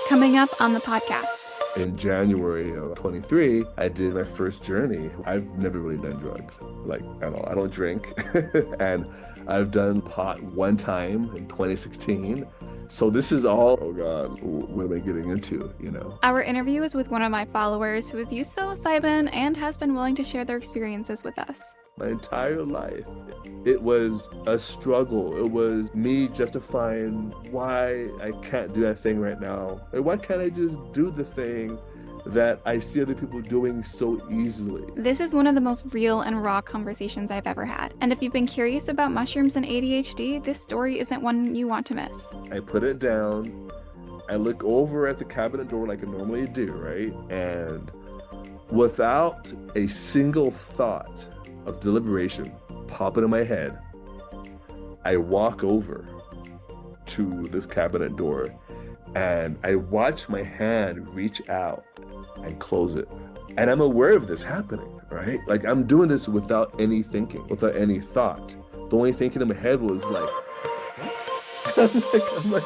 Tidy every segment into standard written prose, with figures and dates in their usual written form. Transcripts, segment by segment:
Coming up on the podcast. In January of 23, I did my first journey. I've never really done drugs, like at all. I don't drink. And I've done pot one time in 2016. So this is all, oh God, what am I getting into, you know? Our interview is with one of my followers who has used psilocybin and has been willing to share their experiences with us. My entire life, it was a struggle. It was me justifying why I can't do that thing right now. And why can't I just do the thing that I see other people doing so easily? This is one of the most real and raw conversations I've ever had. And if you've been curious about mushrooms and ADHD, this story isn't one you want to miss. I put it down. I look over at the cabinet door like I normally do, right? And without a single thought of deliberation popping in my head, I walk over to this cabinet door and I watch my hand reach out and close it. And I'm aware of this happening, right? Like I'm doing this without any thinking, without any thought. The only thinking in my head was like, I'm like,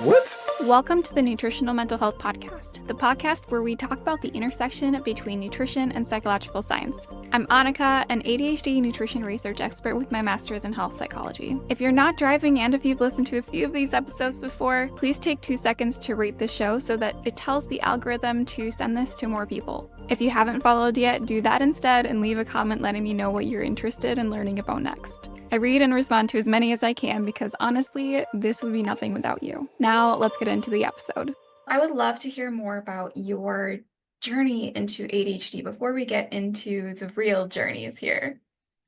what? Welcome to the Nutritional Mental Health Podcast, the podcast where we talk about the intersection between nutrition and psychological science. I'm Annika, an ADHD nutrition research expert with my master's in health psychology. If you're not driving and if you've listened to a few of these episodes before, please take 2 seconds to rate the show so that it tells the algorithm to send this to more people. If you haven't followed yet, do that instead and leave a comment letting me know what you're interested in learning about next. I read and respond to as many as I can because honestly, this would be nothing without you. Now, let's get into the episode. I would love to hear more about your journey into ADHD before we get into the real journeys here.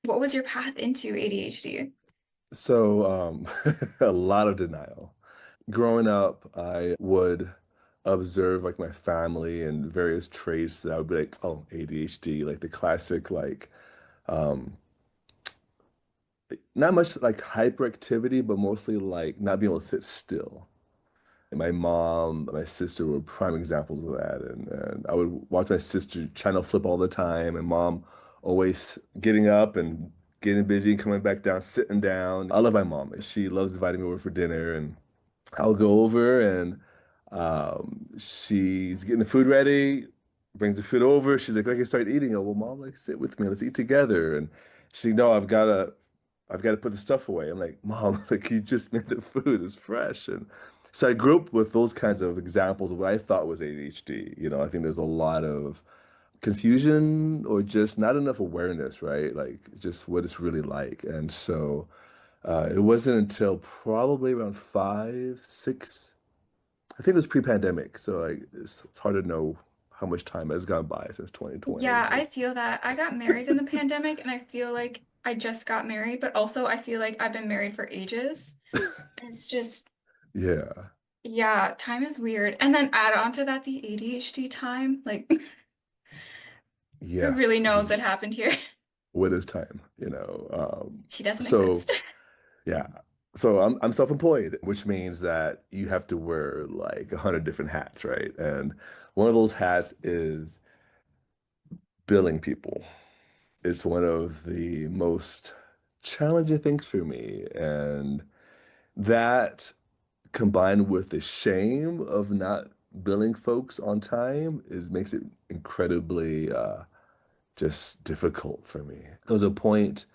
What was your path into ADHD? So, a lot of denial. Growing up, I would observe like my family and various traits that I would be like, oh, ADHD, like the classic, like, um, not much like hyperactivity, but mostly like not being able to sit still. And my mom, my sister were prime examples of that. And I would watch my sister channel flip all the time, and mom always getting up and getting busy and coming back down, sitting down. I love my mom. She loves inviting me over for dinner, and I'll go over and she's getting the food ready, brings the food over. She's like, I can start eating. Oh, well, mom, like sit with me. Let's eat together. And she's like, no, I've got to put the stuff away. I'm like, Mom, like you just made the food, it's fresh. And so I grew up with those kinds of examples of what I thought was ADHD. You know, I think there's a lot of confusion or just not enough awareness, right? Like just what it's really like. And so it wasn't until probably around 5, 6, I think it was pre-pandemic. So like it's hard to know how much time has gone by since 2020. Yeah, I feel that. I got married in the pandemic, and I feel like I just got married, but also I feel like I've been married for ages. And it's just, Yeah. yeah, time is weird. And then add on to that the ADHD time. Like, who really Yes. knows what happened here? What is time, She doesn't So exist. yeah. So I'm self-employed, which means that you have to wear like 100 different hats, right? And one of those hats is billing people. It's one of the most challenging things for me. And that combined with the shame of not billing folks on time is makes it incredibly just difficult for me. There was a point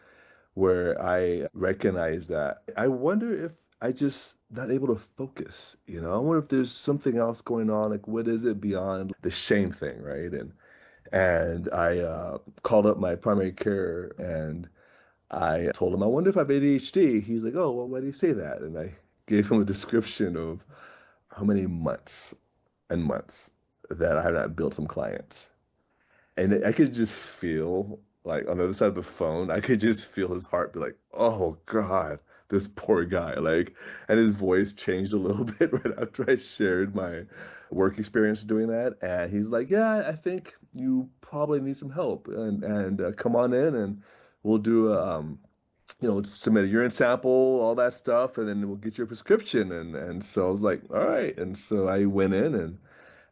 where I recognize that I wonder if I just not able to focus, you know? I wonder if there's something else going on. Like, what is it beyond the shame thing, right? And I called up my primary care and I told him, I wonder if I have ADHD. He's like, oh, well, why do you say that? And I gave him a description of how many months and months that I have not built some clients. And I could just feel like on the other side of the phone, I could just feel his heart be like, oh God, this poor guy. Like, and his voice changed a little bit right after I shared my work experience doing that. And he's like, yeah, I think you probably need some help and come on in and we'll do submit a urine sample, all that stuff, and then we'll get your prescription. And so I was like, all right. And so I went in and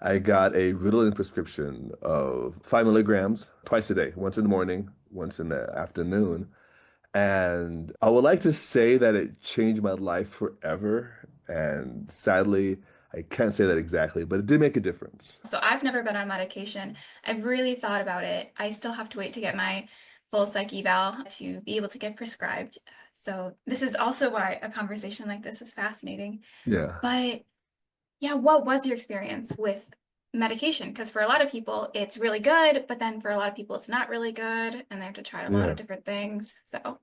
I got a Ritalin prescription of 5 milligrams twice a day, once in the morning, once in the afternoon. And I would like to say that it changed my life forever. And sadly, I can't say that exactly, but it did make a difference. So I've never been on medication. I've really thought about it. I still have to wait to get my full psych eval to be able to get prescribed. So this is also why a conversation like this is fascinating. Yeah. But yeah, what was your experience with medication? Because for a lot of people, it's really good, but then for a lot of people, it's not really good, and they have to try a lot of Yeah. different things. So,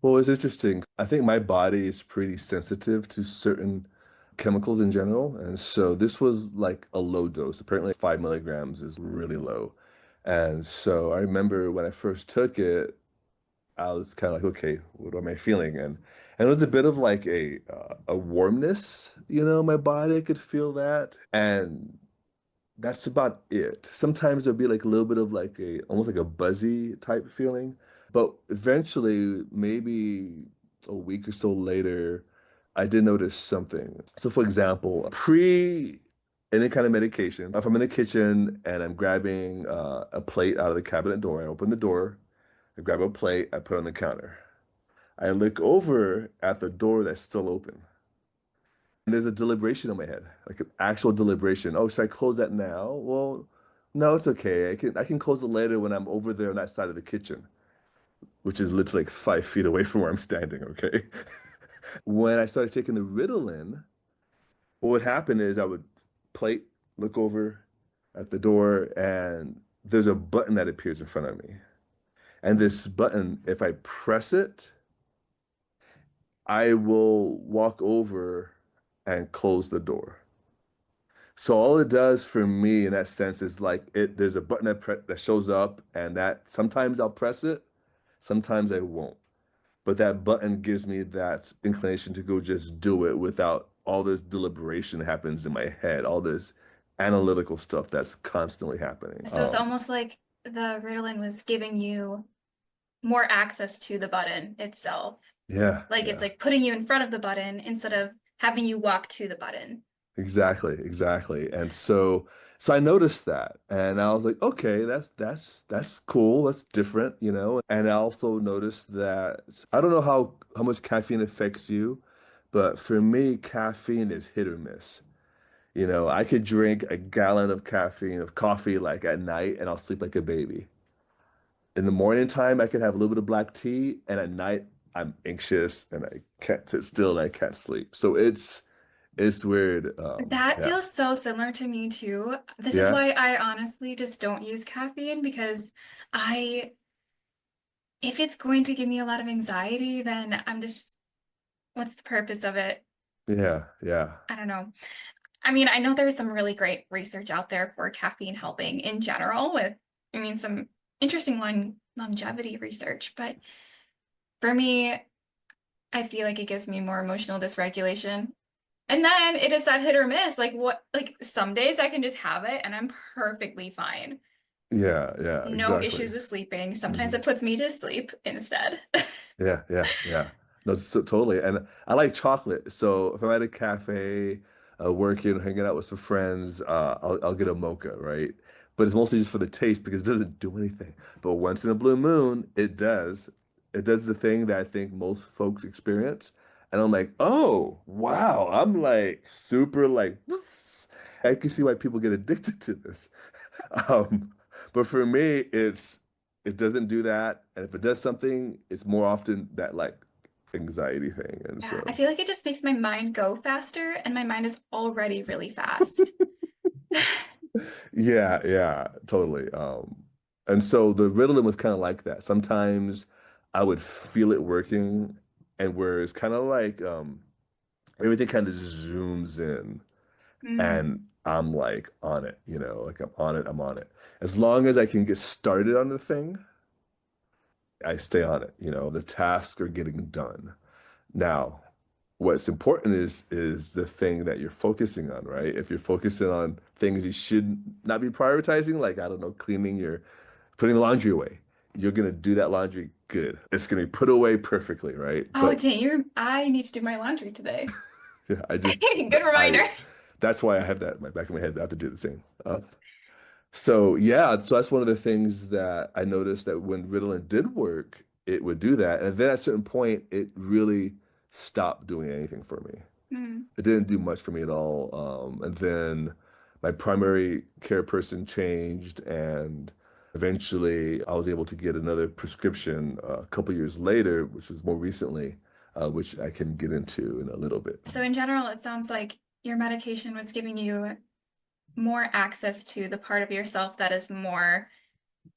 Well, it's interesting. I think my body is pretty sensitive to certain chemicals in general. And so this was like a low dose. Apparently, 5 milligrams is really low. And so I remember when I first took it, I was kind of like, okay, what am I feeling? And it was a bit of like a warmness, my body could feel that. And that's about it. Sometimes there'll be like a little bit of like a almost like a buzzy type feeling, but eventually, maybe a week or so later, I did notice something. So, for example, pre any kind of medication, if I'm in the kitchen and I'm grabbing a plate out of the cabinet door, I open the door, I grab a plate, I put it on the counter. I look over at the door that's still open. And there's a deliberation in my head, like an actual deliberation. Oh, should I close that now? Well, no, it's okay. I can close it later when I'm over there on that side of the kitchen, which is literally like 5 feet away from where I'm standing, okay? When I started taking the Ritalin, what would happen is I would plate, look over at the door, and there's a button that appears in front of me. And this button, if I press it, I will walk over and close the door. So all it does for me in that sense is like there's a button that shows up and that sometimes I'll press it, sometimes I won't. But that button gives me that inclination to go just do it without all this deliberation happens in my head, all this analytical stuff that's constantly happening. so it's almost like the Ritalin was giving you more access to the button itself. Yeah, Like it's yeah. like putting you in front of the button instead of having you walk to the button. Exactly, exactly. And so I noticed that and I was like, okay, that's cool. That's different. And I also noticed that I don't know how much caffeine affects you, but for me, caffeine is hit or miss. I could drink a gallon of caffeine of coffee like at night and I'll sleep like a baby. In the morning time, I could have a little bit of black tea, and at night I'm anxious and I can't sit still and I can't sleep. So it's weird. That Yeah. feels so similar to me too. This is Yeah. why I honestly just don't use caffeine because I, if it's going to give me a lot of anxiety, then I'm just, what's the purpose of it? Yeah. Yeah. I don't know. I mean, I know there's some really great research out there for caffeine helping in general with, I mean, some interesting longevity research, but for me, I feel like it gives me more emotional dysregulation. And then it is that hit or miss. Like what, like some days I can just have it and I'm perfectly fine. Yeah. Yeah. No Exactly. issues with sleeping. Sometimes Hmm. it puts me to sleep instead. Yeah. Yeah. Yeah. No, so, totally. And I like chocolate. So if I'm at a cafe, working, hanging out with some friends, I'll get a mocha, right? But it's mostly just for the taste because it doesn't do anything. But once in a blue moon, it does. It does the thing that I think most folks experience. And I'm like, oh, wow. I'm like super like, I can see why people get addicted to this. Um, but for me, it doesn't do that. And if it does something, it's more often that like anxiety thing. And Yeah, I so, feel like it just makes my mind go faster and my mind is already really fast. yeah, yeah, totally. And so the Ritalin was kind of like that. Sometimes I would feel it working, and where it's kind of like everything kind of zooms in, Mm. and I'm like on it, like I'm on it, I'm on it. As long as I can get started on the thing, I stay on it. The tasks are getting done. Now, what's important is the thing that you're focusing on, right? If you're focusing on things you should not be prioritizing, like I don't know, putting the laundry away, you're gonna do that laundry good. It's gonna be put away perfectly, right? Oh, But dang, I need to do my laundry today. yeah, I just Good I reminder. that's why I have that in my back of my head. I have to do the same. So yeah, so that's one of the things that I noticed that when Ritalin did work, it would do that, and then at a certain point, it really stopped doing anything for me. Mm. It didn't do much for me at all. And then my primary care person changed, and eventually I was able to get another prescription a couple years later, which was more recently, which I can get into in a little bit. So in general, it sounds like your medication was giving you more access to the part of yourself that is more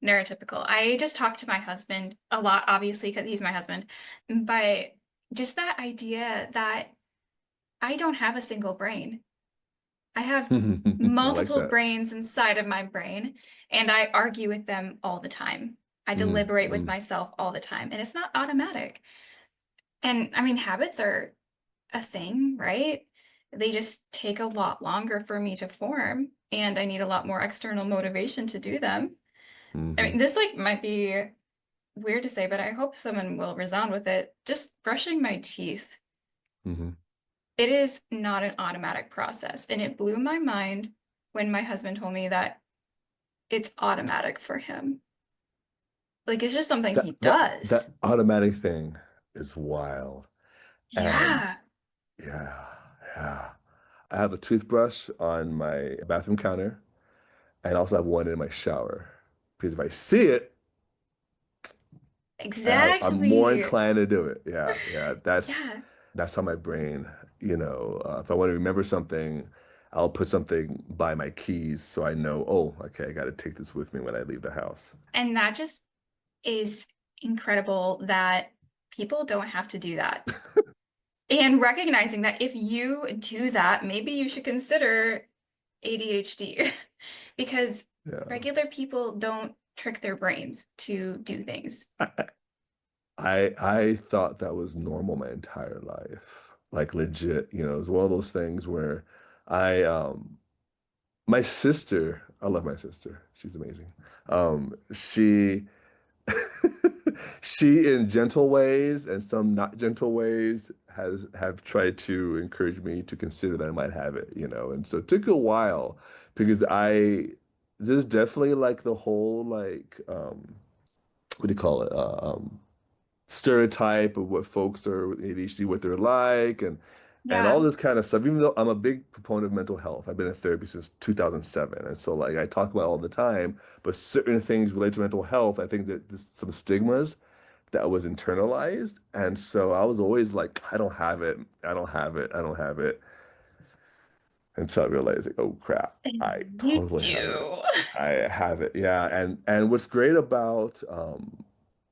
neurotypical. I just talk to my husband a lot, obviously, because he's my husband, but just that idea that I don't have a single brain. I have I like multiple that. brains inside of my brain, and I argue with them all the time. I Mm, deliberate with mm, myself all the time, and it's not automatic. And I mean, habits are a thing, right? They just take a lot longer for me to form, and I need a lot more external motivation to do them. I hmm mean, this like might be weird to say, but I hope someone will resound with it. Just brushing my teeth. hmm It is not an automatic process, and it blew my mind when my husband told me that it's automatic for him. Like it's just something he that does. automatic thing is wild. And Yeah, yeah, yeah. I have a toothbrush on my bathroom counter, and I also have one in my shower. Because if I see it, I'm more exactly. inclined to do it. Yeah, yeah. Yeah. That's how my brain, if I want to remember something, I'll put something by my keys so I know, oh, okay, I got to take this with me when I leave the house. And that just is incredible that people don't have to do that. And recognizing that if you do that, maybe you should consider ADHD because Yeah. regular people don't trick their brains to do things. I, I thought that was normal my entire life. Like legit, it's one of those things where I my sister, I love my sister. She's amazing. She she in gentle ways and some not gentle ways has have tried to encourage me to consider that I might have it. And so it took a while because there's definitely like the whole like what do you call it? Stereotype of what folks are with ADHD, what they're like, and all Yeah. this kind of stuff. Even though I'm a big proponent of mental health, I've been in therapy since 2007, and so like I talk about it all the time. But certain things related to mental health, I think that there's some stigmas that was internalized, and so I was always like, I don't have it, I don't have it, I don't have it, until I realized, like, oh crap, I You totally have it. do. I have it, yeah. And what's great about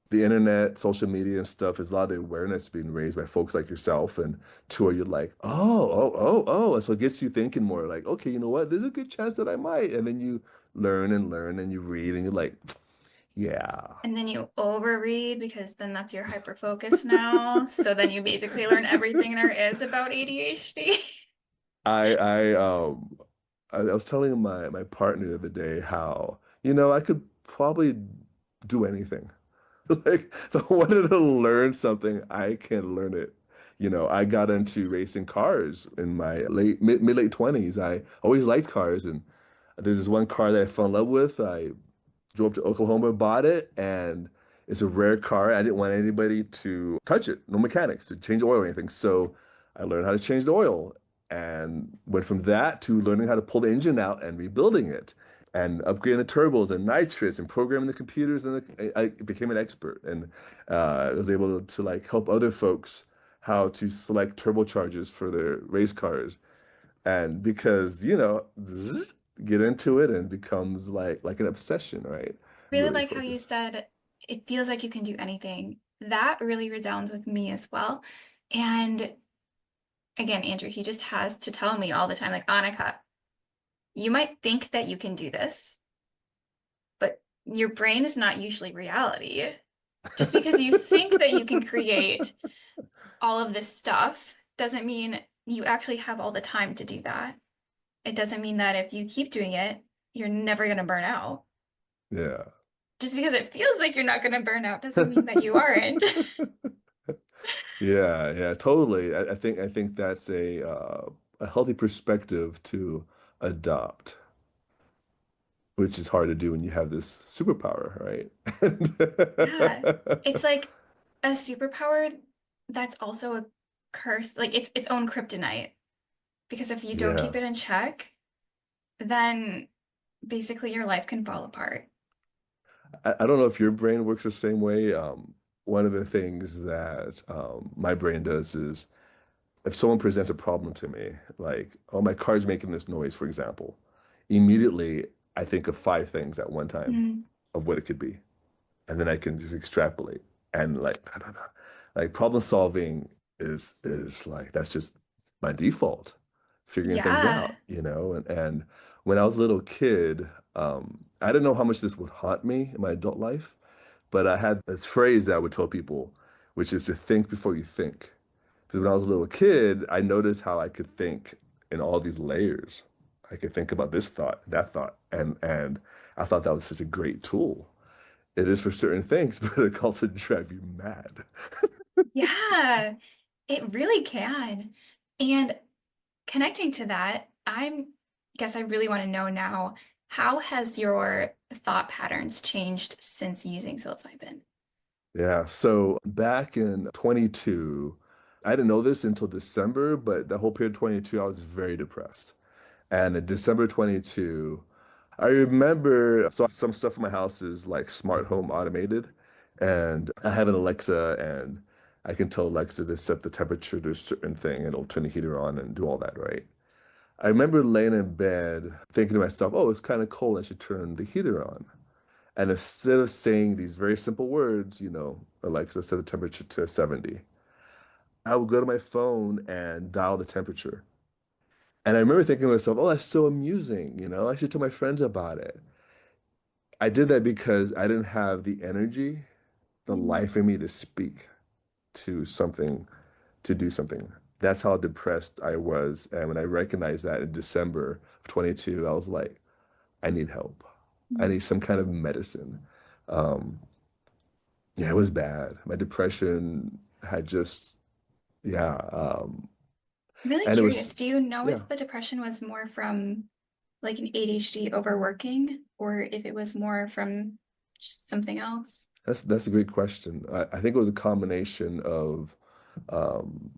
the internet, social media and stuff is a lot of the awareness being raised by folks like yourself and to where you're like, oh. And so it gets you thinking more like, okay, you know what? There's a good chance that I might. And then you learn and you read and you're like, yeah. And then you overread because then that's your hyper focus now. So then you basically learn everything there is about ADHD. I I I was telling my partner the other day how, I could probably do anything. Like, if I wanted to learn something, I can learn it. I got into racing cars in my mid late 20s. I always liked cars, and there's this one car that I fell in love with. I drove to Oklahoma, bought it, and it's a rare car. I didn't want anybody to touch it, no mechanics to change oil or anything. So I learned how to change the oil and went from that to learning how to pull the engine out and rebuilding it and upgrading the turbos and nitrous and programming the computers. And I became an expert and I was able to like help other folks how to select turbochargers for their race cars. And because, get into it and becomes like an obsession, right? Really Really like how you focus. said it feels like you can do anything. That really resounds with me as well. And again, Andrew, he just has to tell me all the time, like, Annika, you might think that you can do this, but your brain is not usually reality. Just because you think that you can create all of this stuff doesn't mean you actually have all the time to do that. It doesn't mean that if you keep doing it, you're never going to burn out. Yeah. Just because it feels like you're not going to burn out doesn't mean that you aren't. Yeah, yeah, totally. I think that's a healthy perspective to adopt, which is hard to do when you have this superpower, right? Yeah. It's like a superpower that's also a curse, like it's its own kryptonite. Because if you don't Yeah. keep it in check, then basically your life can fall apart. I don't know if your brain works the same way. One of the things that my brain does is if someone presents a problem to me, like, oh, my car's making this noise, for example, immediately I think of five things at one time Mm. of what it could be. And then I can just extrapolate. And like, like problem solving is like that's just my default, figuring things Yeah. out, and when I was a little kid, I didn't know how much this would haunt me in my adult life, but I had this phrase that I would tell people, which is to think before you think. Because when I was a little kid, I noticed how I could think in all these layers. I could think about this thought, that thought, and I thought that was such a great tool. It is for certain things, but it can also drive you mad. Yeah, it really can. And connecting to that, I'm guess I really want to know now, how has your thought patterns changed since using psilocybin? Yeah. So back in 22, I didn't know this until December, but the whole period 22, I was very depressed. And in December 22, I remember so some stuff in my house is like smart home automated. And I have an Alexa and I can tell Alexa to set the temperature to a certain thing and it'll turn the heater on and do all that, right? I remember laying in bed thinking to myself, oh, it's kind of cold. I should turn the heater on. And instead of saying these very simple words, Alexa, set the temperature to 70, I would go to my phone and dial the temperature. And I remember thinking to myself, oh, that's so amusing. I should tell my friends about it. I did that because I didn't have the energy, the Mm. life in me to speak to something, to do something. That's how depressed I was. And when I recognized that in December of 22, I was like, I need help. I Mm. need some kind of medicine. Um, yeah, it was bad. My depression had just, yeah. Really And it curious, was, do you know yeah, if the depression was more from like an ADHD overworking or if it was more from just something else? that's a great question. I think it was a combination of um,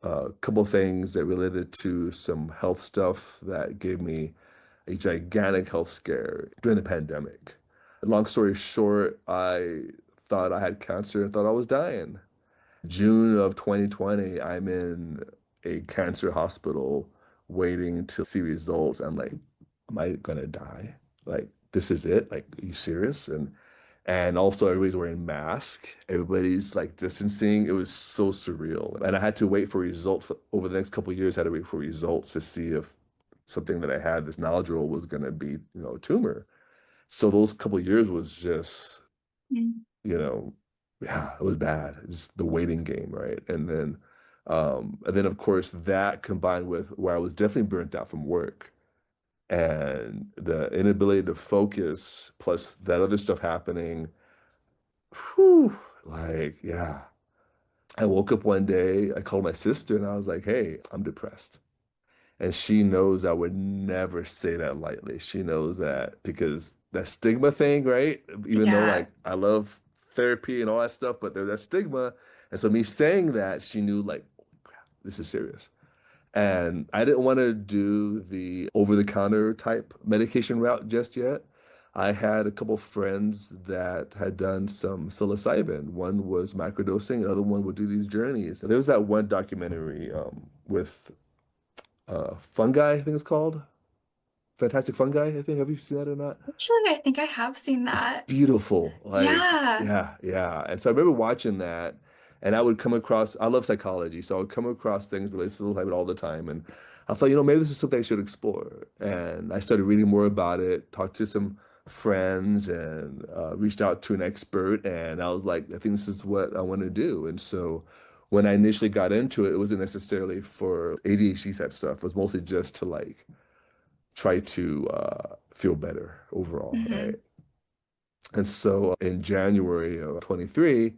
a couple things that related to some health stuff that gave me a gigantic health scare during the pandemic. Long story short, I thought I had cancer and thought I was dying. June of 2020, I'm in a cancer hospital waiting to see results. I'm like, am I gonna die? Like, this is it? Like, are you serious? And also everybody's wearing masks. Everybody's like distancing. It was so surreal. And I had to wait for results over the next couple of years. I had to wait for results to see if something that I had, this nodule, was gonna be, a tumor. So those couple of years was just Mm. you know, yeah, it was bad. Just the waiting game, right? And then of course that combined with where I was definitely burnt out from work and the inability to focus, plus that other stuff happening. Whew, like, yeah. I woke up one day, I called my sister and I was like, hey, I'm depressed. And she knows I would never say that lightly. She knows that because that stigma thing, right? Even though Yeah. like I love therapy and all that stuff, but there's that stigma. And so me saying that, she knew like, "Holy crap, this is serious." And I didn't want to do the over-the-counter type medication route just yet. I had a couple friends that had done some psilocybin. One was microdosing, another one would do these journeys. There was that one documentary with fungi, I think it's called. Fantastic Fungi, I think. Have you seen that or not? Actually, I think I have seen It's that. beautiful. Like, Yeah. yeah, yeah. And so I remember watching that, and I would come across, I love psychology, so I would come across things related to psilocybin all the time. And I thought, maybe this is something I should explore. And I started reading more about it, talked to some friends, and reached out to an expert. And I was like, I think this is what I want to do. And so when I initially got into it, it wasn't necessarily for ADHD type stuff. It was mostly just to like try to feel better overall, right? Hmm. And so in January of 23,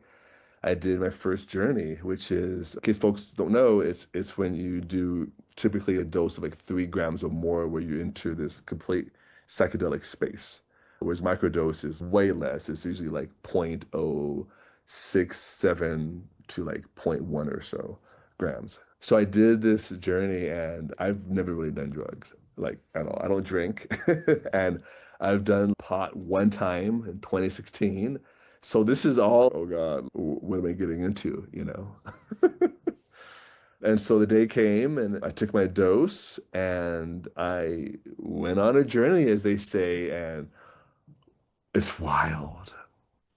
I did my first journey, which is, in case folks don't know, it's when you do typically a dose of like 3 grams or more, where you enter this complete psychedelic space. Whereas microdose is way less. It's usually like 0.067 to like zero point 0.1 or so. grams. So I did this journey and I've never really done drugs. Like, I don't know, I don't drink. And I've done pot one time in 2016. So this is all, oh God, what am I getting into, you know? And so the day came and I took my dose and I went on a journey, as they say, and it's wild.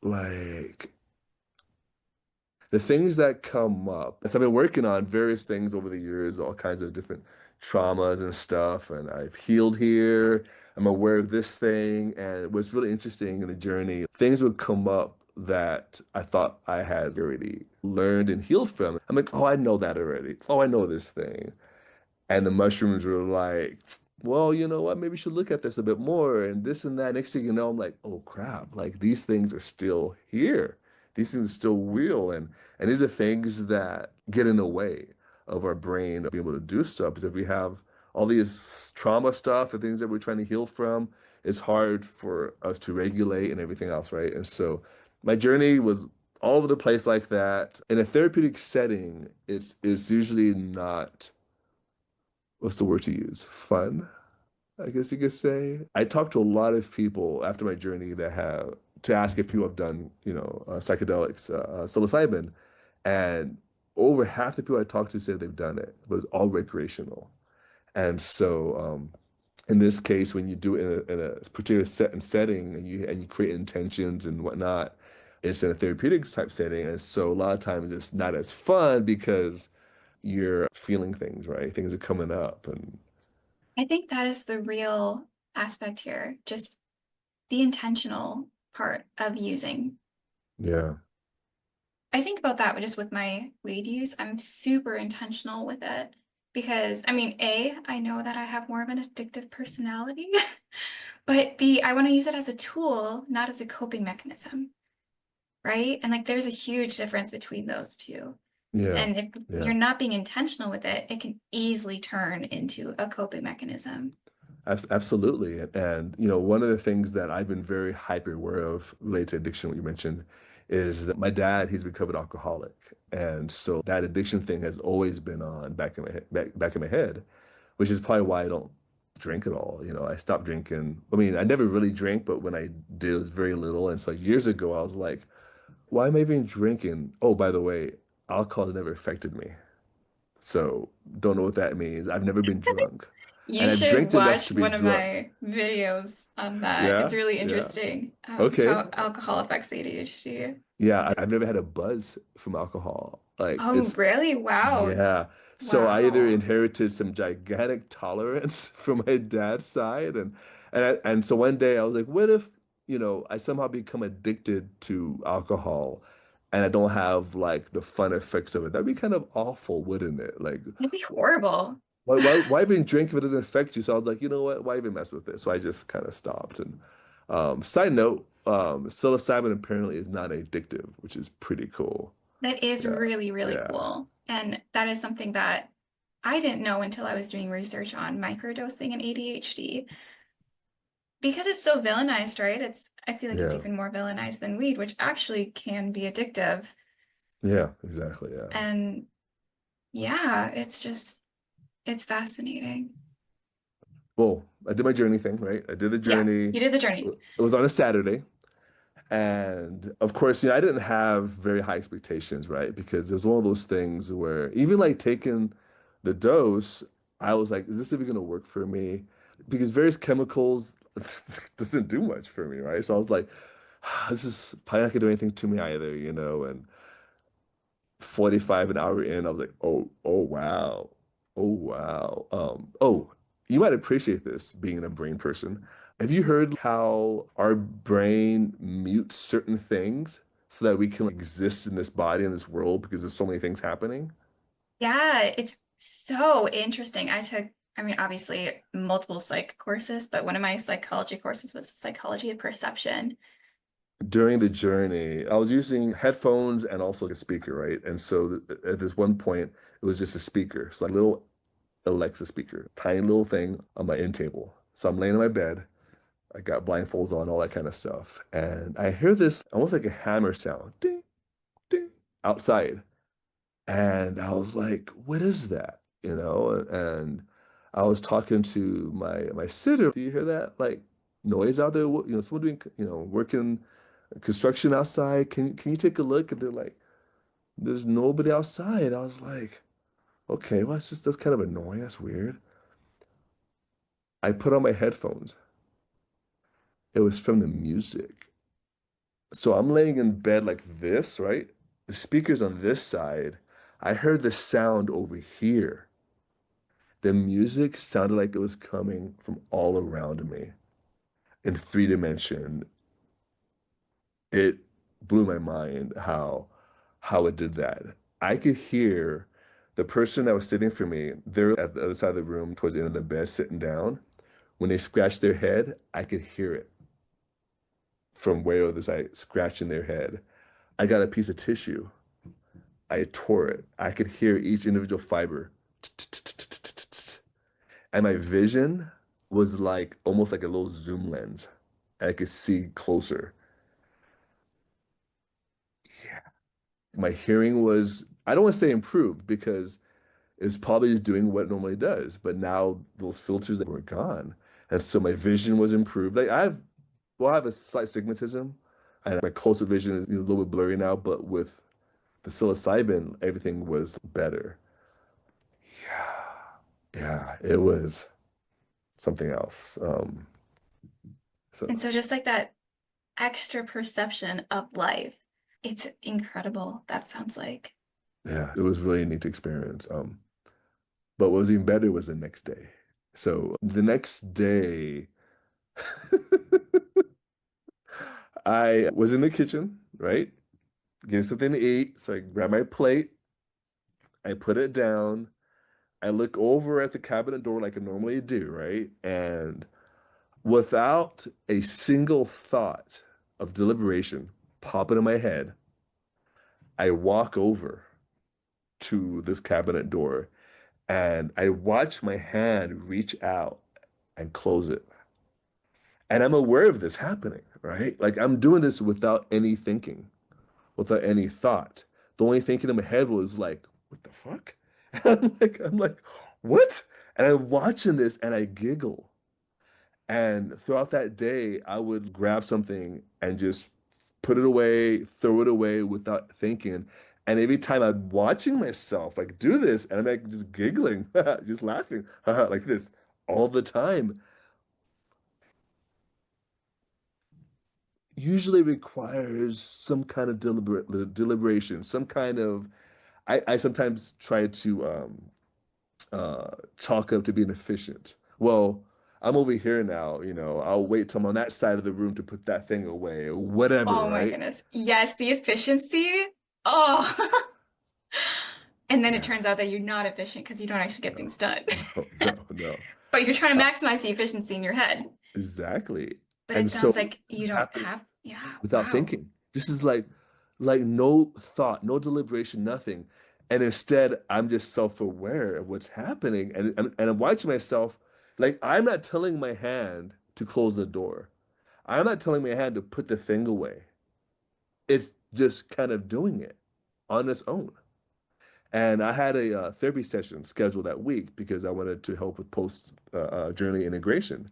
Like, the things that come up. So I've been working on various things over the years, all kinds of different traumas and stuff, and I've healed here. I'm aware of this thing, and what's really interesting in the journey, things would come up that I thought I had already learned and healed from. I'm like, oh, I know that already. Oh, I know this thing. And the mushrooms were like, well, you know what? Maybe you should look at this a bit more and this and that. Next thing you know, I'm like, oh crap, like these things are still here. These things are still real. And these are things that get in the way of our brain being able to do stuff. Because if we have all these trauma stuff and things that we're trying to heal from, it's hard for us to regulate and everything else, right? And so my journey was all over the place like that. In a therapeutic setting, it's usually not what's the word to use? Fun, I guess you could say. I talked to a lot of people after my journey that have to ask if people have done, psychedelics, psilocybin, and over half the people I talked to said they've done it, but it's all recreational. And so, in this case, when you do it in a particular set and setting, and you create intentions and whatnot, it's in a therapeutic type setting, and so a lot of times it's not as fun because you're feeling things, right? Things are coming up and I think that is the real aspect here, just the intentional part of using. yeah. I think about that just with my weed use. I'm super intentional with it because, I mean, A, I know that I have more of an addictive personality, but B, I want to use it as a tool, not as a coping mechanism, right? And like, there's a huge difference between those two. Yeah. And if you're Yeah. not being intentional with it, it can easily turn into a coping mechanism. Absolutely. And, one of the things that I've been very hyper aware of related to addiction, what you mentioned, is that my dad, he's a recovered alcoholic. And so that addiction thing has always been on back in my head, back in my head, which is probably why I don't drink at all. I stopped drinking. I mean, I never really drank, but when I did, it was very little. And so years ago, I was like, why am I even drinking? Oh, by the way, alcohol has never affected me. So don't know what that means. I've never been drunk. You And I've should drank enough watch to be one of drunk. my videos on that. It's Yeah, really yeah. interesting, Okay. how alcohol affects ADHD. Yeah, I've never had a buzz from alcohol. Like Oh, it's really? Wow. yeah. So I either Wow. inherited some gigantic tolerance from my dad's side and so one day I was like, what if, I somehow become addicted to alcohol and I don't have like the fun effects of it. That'd be kind of awful, wouldn't it? Like That'd be horrible. why even drink if it doesn't affect you? So I was like, you know what? Why even mess with it? So I just kind of stopped. And side note, psilocybin apparently is not addictive, which is pretty cool. That is Yeah, really, really yeah, cool. And that is something that I didn't know until I was doing research on microdosing and ADHD because it's so villainized, right? I feel like it's yeah, even more villainized than weed, which actually can be addictive. yeah, exactly. Yeah. And yeah, it's fascinating. Well, I did my journey thing, right? I did the Yeah, journey. you did the It journey. was on a Saturday. And of course, I didn't have very high expectations, right? Because it was one of those things where even like taking the dose, I was like, is this even going to work for me? Because various chemicals doesn't do much for me, right? So I was like, this is probably not going to do anything to me either, and 45 an hour in, I was like, oh wow. Oh wow. You might appreciate this being a brain person. Have you heard how our brain mutes certain things so that we can exist in this body, in this world, because there's so many things happening? Yeah, it's so interesting. I mean, obviously multiple psych courses, but one of my psychology courses was psychology of perception. During the journey, I was using headphones and also a speaker, right? And so at this one point, it was just a speaker. So like a little Alexa speaker, tiny little thing on my end table. So I'm laying in my bed. I got blindfolds on, all that kind of stuff. And I hear this almost like a hammer sound, ding, ding, outside. And I was like, what is that? You know, and I was talking to my sitter. Do you hear that? Like noise out there? Someone doing, working construction outside. Can you take a look? And they're like, there's nobody outside. I was like, okay, well, that's kind of annoying. That's weird. I put on my headphones. It was from the music. So I'm laying in bed like this, right? The speaker's on this side. I heard the sound over here. The music sounded like it was coming from all around me in 3 dimension. It blew my mind how it did that. I could hear the person that was sitting for me, they're at the other side of the room towards the end of the bed sitting down. When they scratched their head, I could hear it from way over the side, scratching their head. I got a piece of tissue. I tore it. I could hear each individual fiber. And my vision was like almost like a little zoom lens. I could see closer. Yeah. My hearing was, I don't want to say improved because it's probably just doing what it normally does, but now those filters that were gone. And so my vision was improved. Like I have a slight astigmatism and my closer vision is a little bit blurry now, but with the psilocybin, everything was better. Yeah. Yeah, it was something else. And So so just like that extra perception of life, it's incredible, that sounds like. yeah, it was really a neat experience. But what was even better was the next day. So the next day, I was in the kitchen, right? Getting something to eat. So I grab my plate, I put it down, I look over at the cabinet door like I normally do, right? And without a single thought of deliberation popping in my head, I walk over to this cabinet door and I watch my hand reach out and close it. And I'm aware of this happening, right? Like I'm doing this without any thinking, without any thought. The only thinking in my head was like, what the fuck? I'm like, what? And I'm watching this and I giggle. And throughout that day, I would grab something and just put it away, throw it away without thinking. And every time I'm watching myself like do this, and I'm like just giggling, just laughing, like this all the time, usually requires some kind of deliberation, some kind of. I sometimes try to chalk up to being efficient. Well, I'm over here now, I'll wait till I'm on that side of the room to put that thing away or whatever, Oh my right? goodness. Yes, the efficiency. Oh. And then it Yeah. turns out that you're not efficient because you don't actually get things No, done. no, no, no. But you're trying to Uh, maximize the efficiency in your head. exactly. But it And so sounds like this you is don't happening have, yeah, without wow. thinking. This is like no thought, no deliberation, nothing. And instead, I'm just self-aware of what's happening. And I'm watching myself, like I'm not telling my hand to close the door. I'm not telling my hand to put the thing away. It's just kind of doing it on its own. And I had a therapy session scheduled that week because I wanted to help with post journey integration.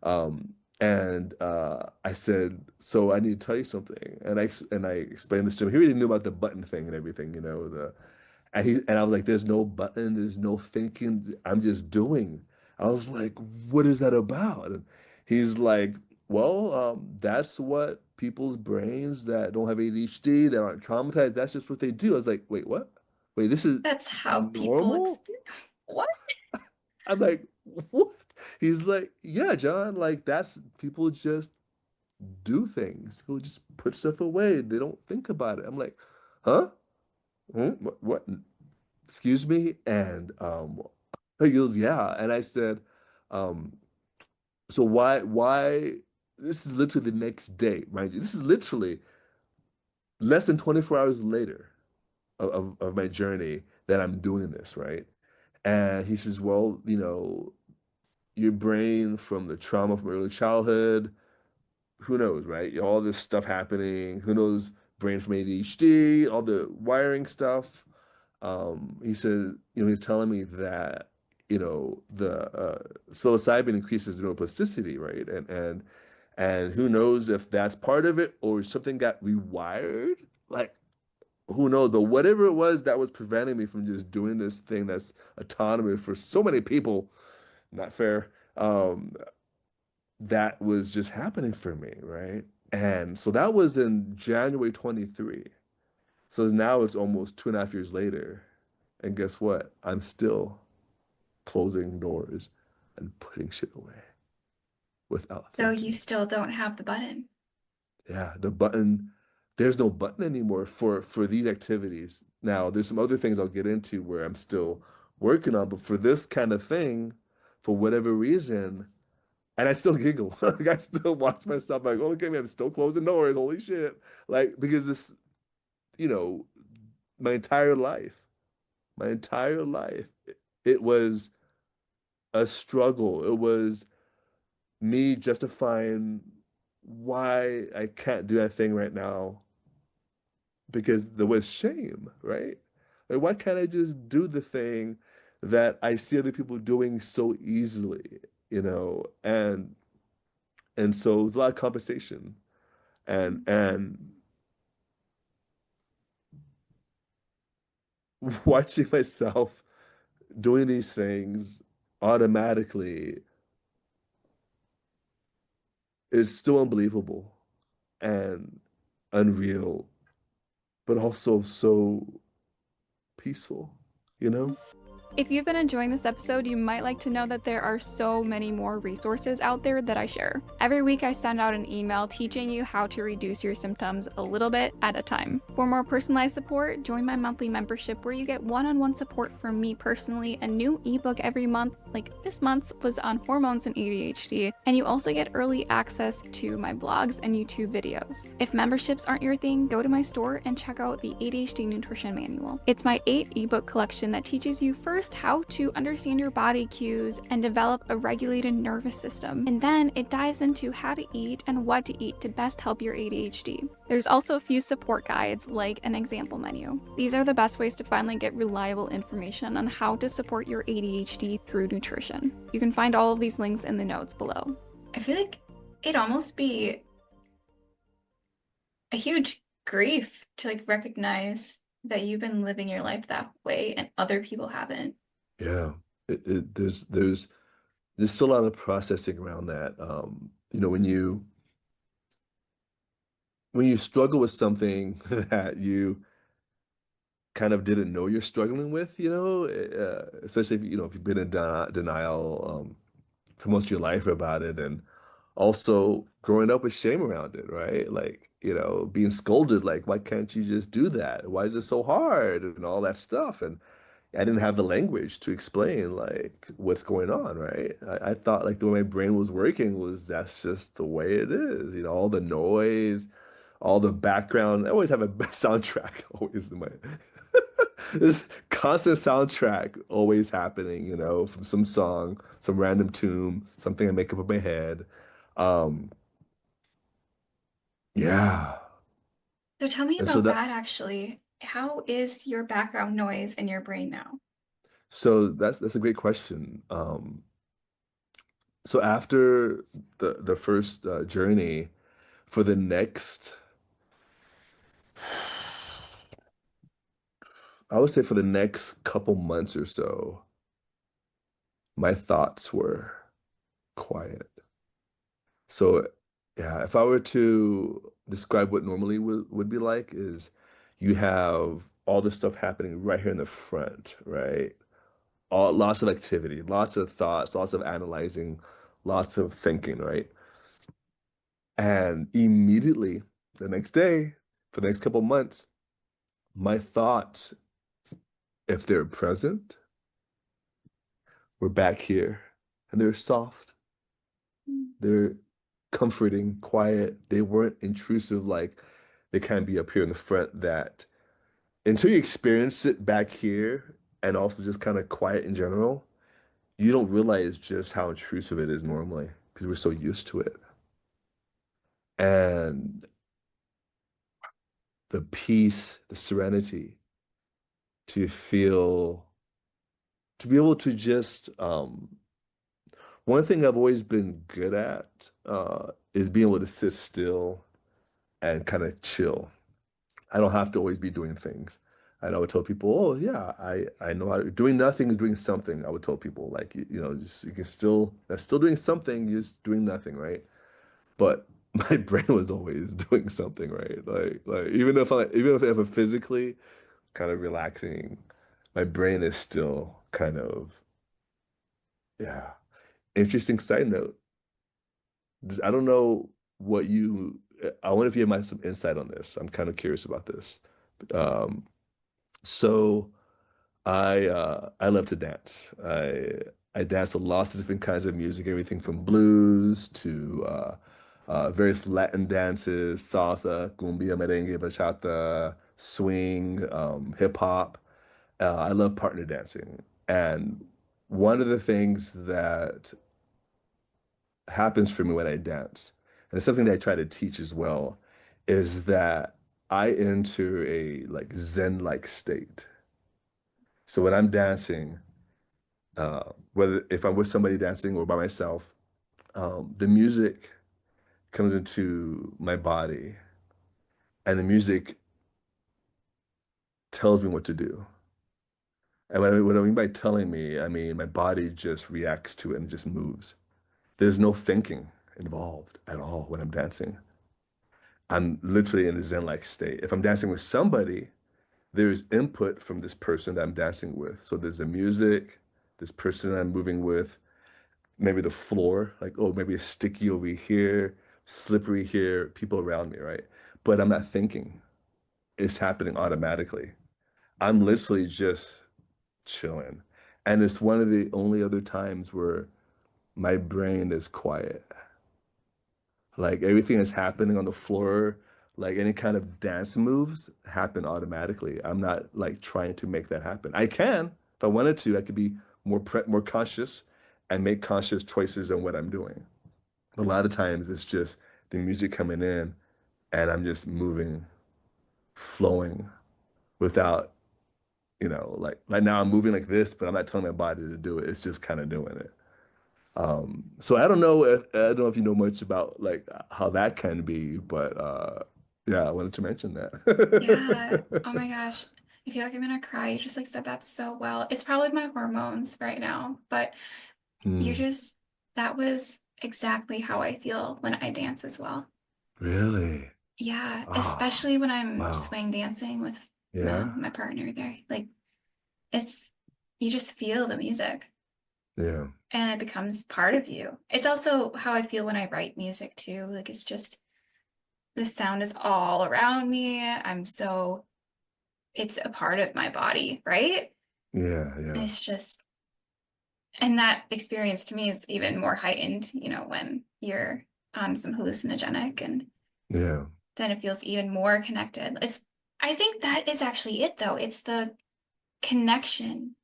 And I said, so I need to tell you something. And I explained this to him. He already knew about the button thing and everything, and I was like, there's no button, there's no thinking. I'm just doing. I was like, what is that about? And he's like, well, that's what people's brains that don't have ADHD, that aren't traumatized, that's just what they do. I was like, wait, what? Wait, this is That's how people normal? experience. What? I'm like, what? He's like, yeah, John, like that's people just do things. People just put stuff away. They don't think about it. I'm like, huh? Hmm? What? Excuse me? And he goes, yeah. And I said, um, so why this is literally the next day, mind you. This is literally less than 24 hours later of my journey that I'm doing this, right? And he says, well, your brain from the trauma from early childhood, who knows, right? All this stuff happening, who knows, brain from ADHD, all the wiring stuff. he said, he's telling me that, the psilocybin increases neuroplasticity, right? And who knows if that's part of it or something got rewired? Like, who knows? But whatever it was that was preventing me from just doing this thing that's autonomous for so many people, not fair. That was just happening for me, right? And so that was in January 23. So now it's almost 2.5 years later. And guess what? I'm still closing doors and putting shit away without So you thinking. still don't have the button. Yeah, the button, there's no button anymore for these activities. Now, there's some other things I'll get into where I'm still working on, but for this kind of thing, for whatever reason, and I still giggle. Like I still watch myself like, oh, look at me, I'm still closing doors. Holy shit. Like, because this, you know, my entire life, my entire life, it was a struggle. It was me justifying why I can't do that thing right now because there was shame, right? Like, why can't I just do the thing that I see other people doing so easily, And so it was a lot of compensation and watching myself doing these things automatically is still unbelievable and unreal, but also so peaceful, you know? If you've been enjoying this episode, you might like to know that there are so many more resources out there that I share. Every week, I send out an email teaching you how to reduce your symptoms a little bit at a time. For more personalized support, join my monthly membership where you get one-on-one support from me personally, a new ebook every month, like this month's was on hormones and ADHD, and you also get early access to my blogs and YouTube videos. If memberships aren't your thing, go to my store and check out the ADHD Nutrition Manual. It's my 8 ebook collection that teaches you first how to understand your body cues and develop a regulated nervous system. And then it dives into how to eat and what to eat to best help your ADHD. There's also a few support guides like an example menu. These are the best ways to finally get reliable information on how to support your ADHD through nutrition. You can find all of these links in the notes below. I feel like it'd almost be a huge grief to recognize that you've been living your life that way and other people haven't. Yeah. There's still a lot of processing around that. When you struggle with something that you kind of didn't know you're struggling with, especially if you've been in denial for most of your life about it, and also growing up with shame around it, right? Like, being scolded, like, why can't you just do that? Why is it so hard? And all that stuff. And I didn't have the language to explain like what's going on, right? I thought like the way my brain was working was that's just the way it is, all the noise, all the background. I always have a soundtrack always in my this constant soundtrack always happening, from some song, some random tune, something I make up in my head. Um, yeah. So tell me And so about that that actually. How is your background noise in your brain now? so that's a great question. So after the first journey, for the next, I would say for the next couple months or so, my thoughts were quiet. So, yeah, if I were to describe what normally would be like, is you have all this stuff happening right here in the front, right? Lots of activity, lots of thoughts, lots of analyzing, lots of thinking, right? And immediately the next day, for the next couple months, my thoughts, if they're present, were back here and they're soft, they're comforting, quiet. They weren't intrusive like they can be up here in the front that until you experience it back here and also just kind of quiet in general, you don't realize just how intrusive it is normally because we're so used to it. And the peace, the serenity to feel, to be able to just, one thing I've always been good at is being able to sit still and kind of chill. I don't have to always be doing things. And I would tell people, oh yeah, I know how doing nothing is doing something. I would tell people like just you can still that's still doing something, you're just doing nothing, right? But my brain was always doing something, right? Like even if I'm physically kind of relaxing, my brain is still kind of yeah. Interesting side note. I don't know what you I wonder if you have some insight on this. I'm kind of curious about this. Um, so I love to dance. I dance to lots of different kinds of music, everything from blues to various Latin dances, salsa, cumbia, merengue, bachata, swing, hip hop. I love partner dancing, and one of the things that happens for me when I dance, and it's something that I try to teach as well, is that I enter a like Zen-like state. So when I'm dancing, whether if I'm with somebody dancing or by myself, the music comes into my body, and the music tells me what to do. And what I mean by telling me, I mean my body just reacts to it and just moves. There's no thinking involved at all when I'm dancing. I'm literally in a Zen-like state. If I'm dancing with somebody, there's input from this person that I'm dancing with. So there's the music, this person I'm moving with, maybe the floor, like, oh, maybe it's sticky over here, slippery here, people around me, right? But I'm not thinking. It's happening automatically. I'm literally just chilling. And it's one of the only other times where my brain is quiet. Like everything that's happening on the floor, like any kind of dance moves happen automatically. I'm not like trying to make that happen. I can, if I wanted to, I could be more conscious and make conscious choices on what I'm doing. A lot of times it's just the music coming in and I'm just moving, flowing without, like now I'm moving like this, but I'm not telling my body to do it. It's just kind of doing it. So I don't know if you know much about like how that can be, but yeah, I wanted to mention Yeah. Oh that. my gosh. I feel like I'm gonna cry. You just like said that so well. It's probably my hormones right now, but you're Hmm, just, that was exactly how I feel when I dance as well. really? Yeah, Oh, especially when I'm wow. swing dancing with Yeah, my partner there. Like it's, you just feel the music yeah, and it becomes part of you. It's also how I feel when I write music too. Like it's just, the sound is all around me. It's a part of my body, right? yeah, And yeah, it's just, and that experience to me is even more heightened, when you're on some hallucinogenic, and yeah. then it feels even more connected. I think that is actually it though. It's the connection.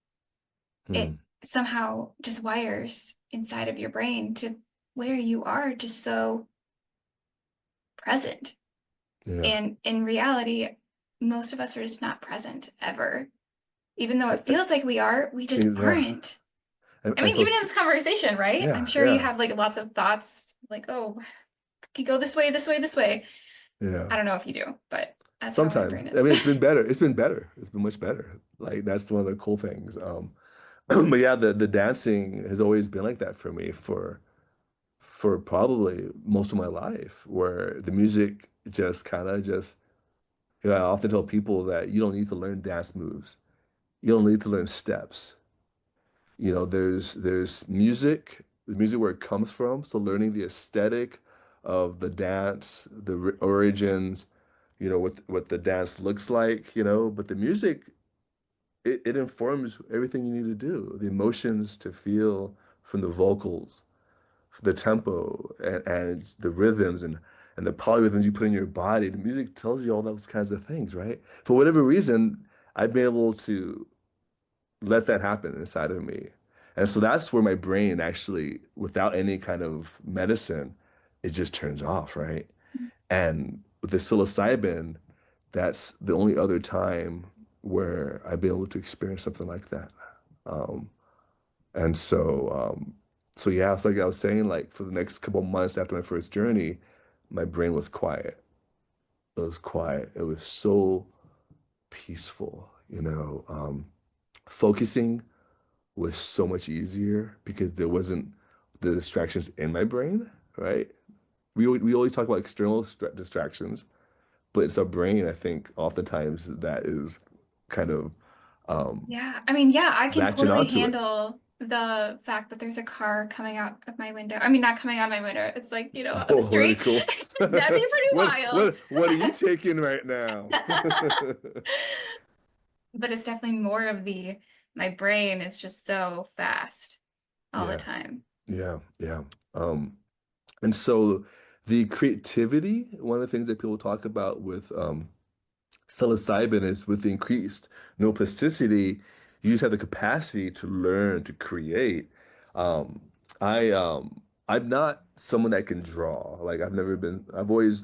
It Hmm, somehow just wires inside of your brain to where you are just so present. yeah. And in reality, most of us are just not present ever. Even though I, it feels like we are, we just yeah, aren't. I and mean, for even in this conversation, right? I'm yeah, sure you yeah, have like lots of thoughts like, oh, could go this way, this way, this way. I yeah. don't know if you do, but that's how my Sometimes, brain I is. mean, it's been better. It's been better. It's been much better. Like that's one of the cool things. But yeah, the dancing has always been like that for me for probably most of my life, where the music just kind of just, I often tell people that you don't need to learn dance moves. You don't need to learn steps. There's music, the music where it comes from. So learning the aesthetic of the dance, the origins, what the dance looks like, but the music, it informs everything you need to do. The emotions to feel from the vocals, the tempo and the rhythms and the polyrhythms you put in your body. The music tells you all those kinds of things, right? For whatever reason, I've been able to let that happen inside of me. And so that's where my brain actually, without any kind of medicine, it just turns off, right? And with the psilocybin, that's the only other time. where I'd be able to experience something like that. Um, and so, so yeah, it's like I was saying, like for the next couple of months after my first journey, my brain was quiet. It was quiet. It was so peaceful, you know. Focusing was so much easier because there wasn't the distractions in my brain, right? We always talk about external distractions, but it's our brain, I think, oftentimes that is kind of um, Yeah. I mean, yeah, I can latching totally onto it. handle the fact that there's a car coming out of my window. I mean, not coming out of my window. It's like, on the Oh, very street. cool. That'd be pretty wild. What are you taking right now? But it's definitely more of my brain is just so fast all the Yeah, time. yeah, yeah. And so the creativity, one of the things that people talk about with psilocybin is with the increased neuroplasticity, you just have the capacity to learn to create. Um, I'm not someone that can draw. Like I've never been.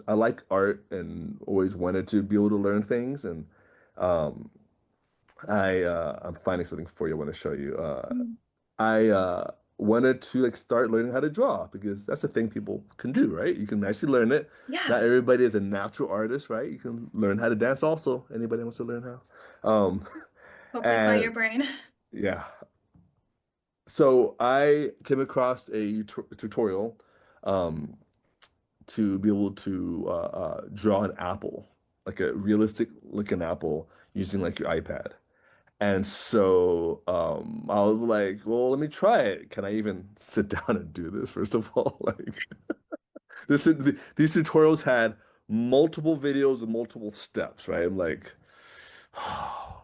I like art and always wanted to be able to learn things. And um, I'm finding something for you. I want to show you. Mm. I wanted to like start learning how to draw because that's a thing people can do, right? You can actually learn it. Not Yeah, everybody is a natural artist, right? You can learn how to dance also. Anybody wants to learn how? hopefully by your And brain. yeah, so I came across a tutorial um, to be able to draw an apple, like a realistic looking apple using like your iPad. And so I was like, well, let me try it. Can I even sit down and do this, first of all? Like these tutorials had multiple videos and multiple steps, right? I'm like,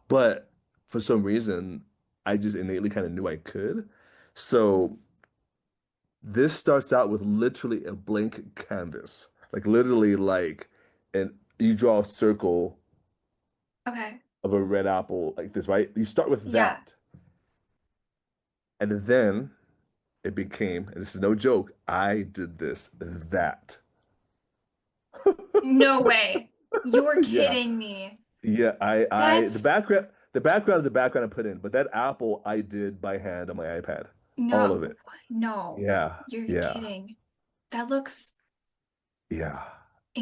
but for some reason, I just innately kind of knew I could. So this starts out with literally a blank canvas, like literally like, and you draw a circle Okay. of a red apple like this, right? You start with Yeah. that. And then it became, and this is no joke, I did this, that. No way. You're Yeah. kidding me. Yeah, That's the background is the background I put in, but that apple I did by hand on my iPad. All of no, it. no. Yeah, You're yeah, kidding. That looks yeah.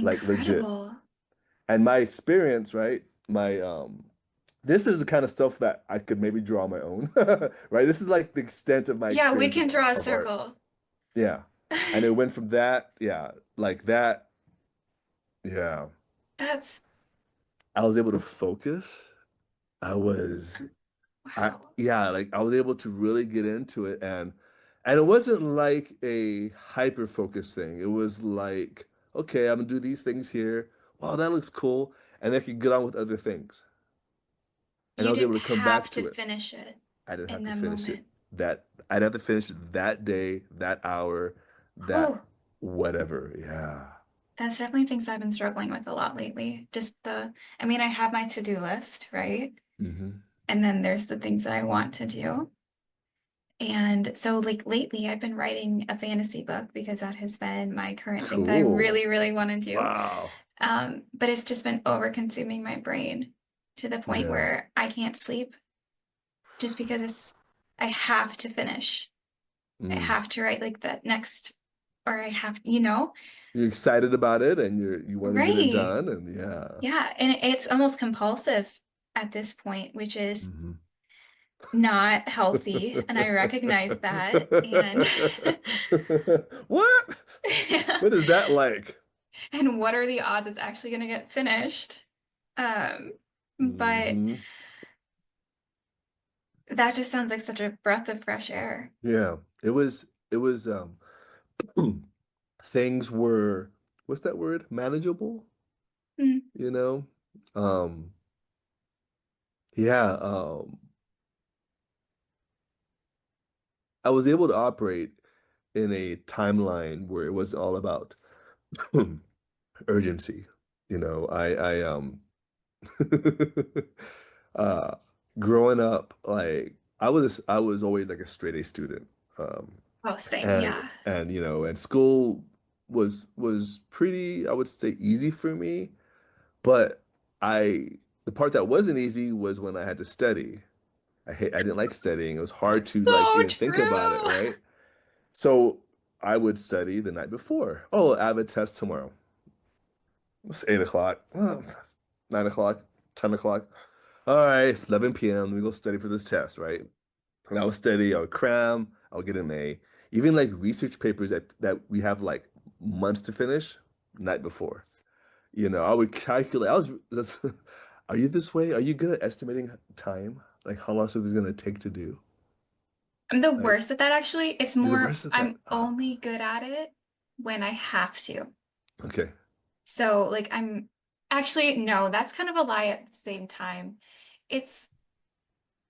Like legit. incredible. And my experience, right? This is the kind of stuff that I could maybe draw on my own. Right? This is like the extent of my Yeah, we experience can draw a of art. circle. Yeah. And it went from that, yeah, like that, yeah. That's I was able to focus. I was wow. yeah, like I was able to really get into it and it wasn't like a hyper focus thing. It was like, okay, I'm gonna do these things here. Wow, that looks cool. And then I could get on with other things. And I You was able didn't to come have back to to it. finish it I didn't in have to that finish it moment. I'd have to finish it that day, that hour, that Oh, whatever. Yeah. that's definitely things I've been struggling with a lot lately. I mean, I have my to-do list, right? Hmm. And then there's the things that I want to do. And so, like, lately, I've been writing a fantasy book because that has been my current thing that I Cool. really, really want to do. Wow. But it's just been over-consuming my brain to the point Yeah. where I can't sleep just because I have to finish. I Mm. have to write like the next, or I have, You're excited about it and you want to get it right. done and yeah. Yeah. And it's almost compulsive at this point, which is Mhm. not healthy. And I recognize that. And What? What is that like? and what are the odds it's actually going to get finished? Um, but Hmm. that just sounds like such a breath of fresh air. Yeah. It was things were what's that word? Manageable, Mm. you know? Um yeah, I was able to operate in a timeline where it was all about urgency. You know, I uh growing up like I was always like a straight A student. Oh, same. And Yeah. you know, and school was pretty, I would say, easy for me, but I The part that wasn't easy was when I had to study. I didn't like studying. It was hard to like So even think about it, true. right? So I would study the night before. Oh, I have a test tomorrow. It's 8 o'clock. Oh, 9 o'clock, 10 o'clock. All right, it's 11 p.m. We go study for this test, right? And I would study, I would cram, I would get an A. Even like research papers that we have like months to finish, night before. I would calculate. Are you this way? Are you good at estimating time? Like how long something's gonna take to do? I'm the Like worst at that actually. It's you're the more, worst at that. I'm only good at it when I have to. Okay. So, like, I'm actually, no, that's kind of a lie at the same time. It's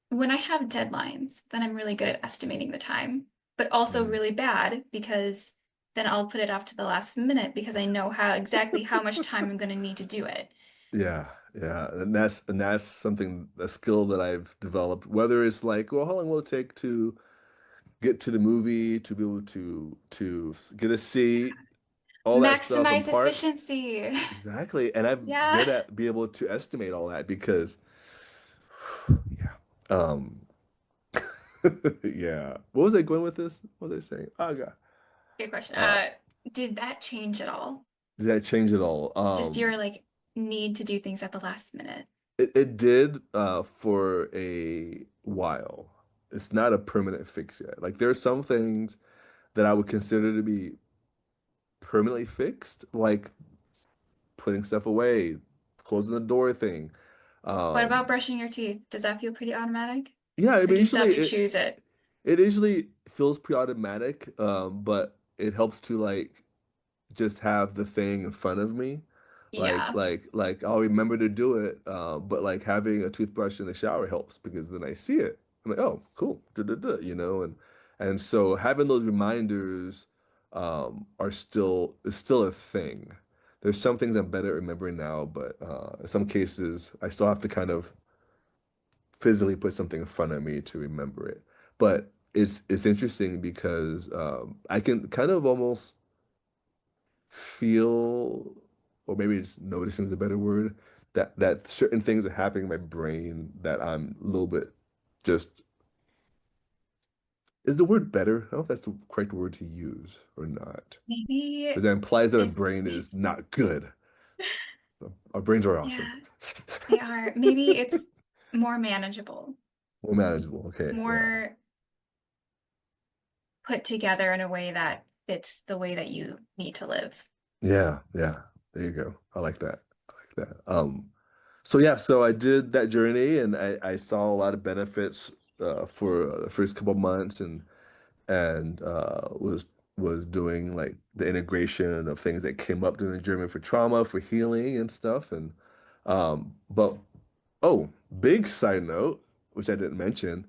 when I have deadlines, then I'm really good at estimating the time, but also Mm. really bad because then I'll put it off to the last minute because I know how exactly how much time I'm going to need to do it. Yeah, yeah, and that's something a skill that I've developed. Whether it's like, well, how long will it take to get to the movie, to be able to get a seat, all that stuff and Maximize park. efficiency. Exactly, and I'm Yeah. good at be able to estimate all that because, yeah, um, yeah. What was I going with this? What was I saying? Oh God. Good question. Uh, Did that change at all? did that change it all? Just your like need to do things at the last minute. It did for a while. It's not a permanent fix yet. Like there are some things that I would consider to be permanently fixed, like putting stuff away, closing the door thing. What about Um, brushing your teeth? Does that feel pretty automatic? yeah, I Or mean, do you still have usually to choose it? it usually feels pre-automatic, but it helps to like just have the thing in front of me. Yeah. Like I'll remember to do it, but like having a toothbrush in the shower helps because then I see it. I'm like, oh, cool, duh, duh, duh, and so having those reminders are still is still a thing. There's some things I'm better at remembering now, but in some cases I still have to kind of physically put something in front of me to remember it. But it's interesting because I can kind of almost feel, or maybe just noticing is a better word, that certain things are happening in my brain that I'm a little bit just, is the word better? I don't know if that's the correct word to use or not. Maybe Because that implies that our if brain is not good. Our brains are awesome. yeah, they are. Maybe it's more manageable, More manageable. Okay, yeah. more put together in a way that fits the way that you need to live. Yeah, yeah. There you go. I like that. I like that. So yeah, so I did that journey and I saw a lot of benefits for the first couple of months and was doing like the integration of things that came up during the journey for trauma, for healing and stuff. But oh, big side note, which I didn't mention,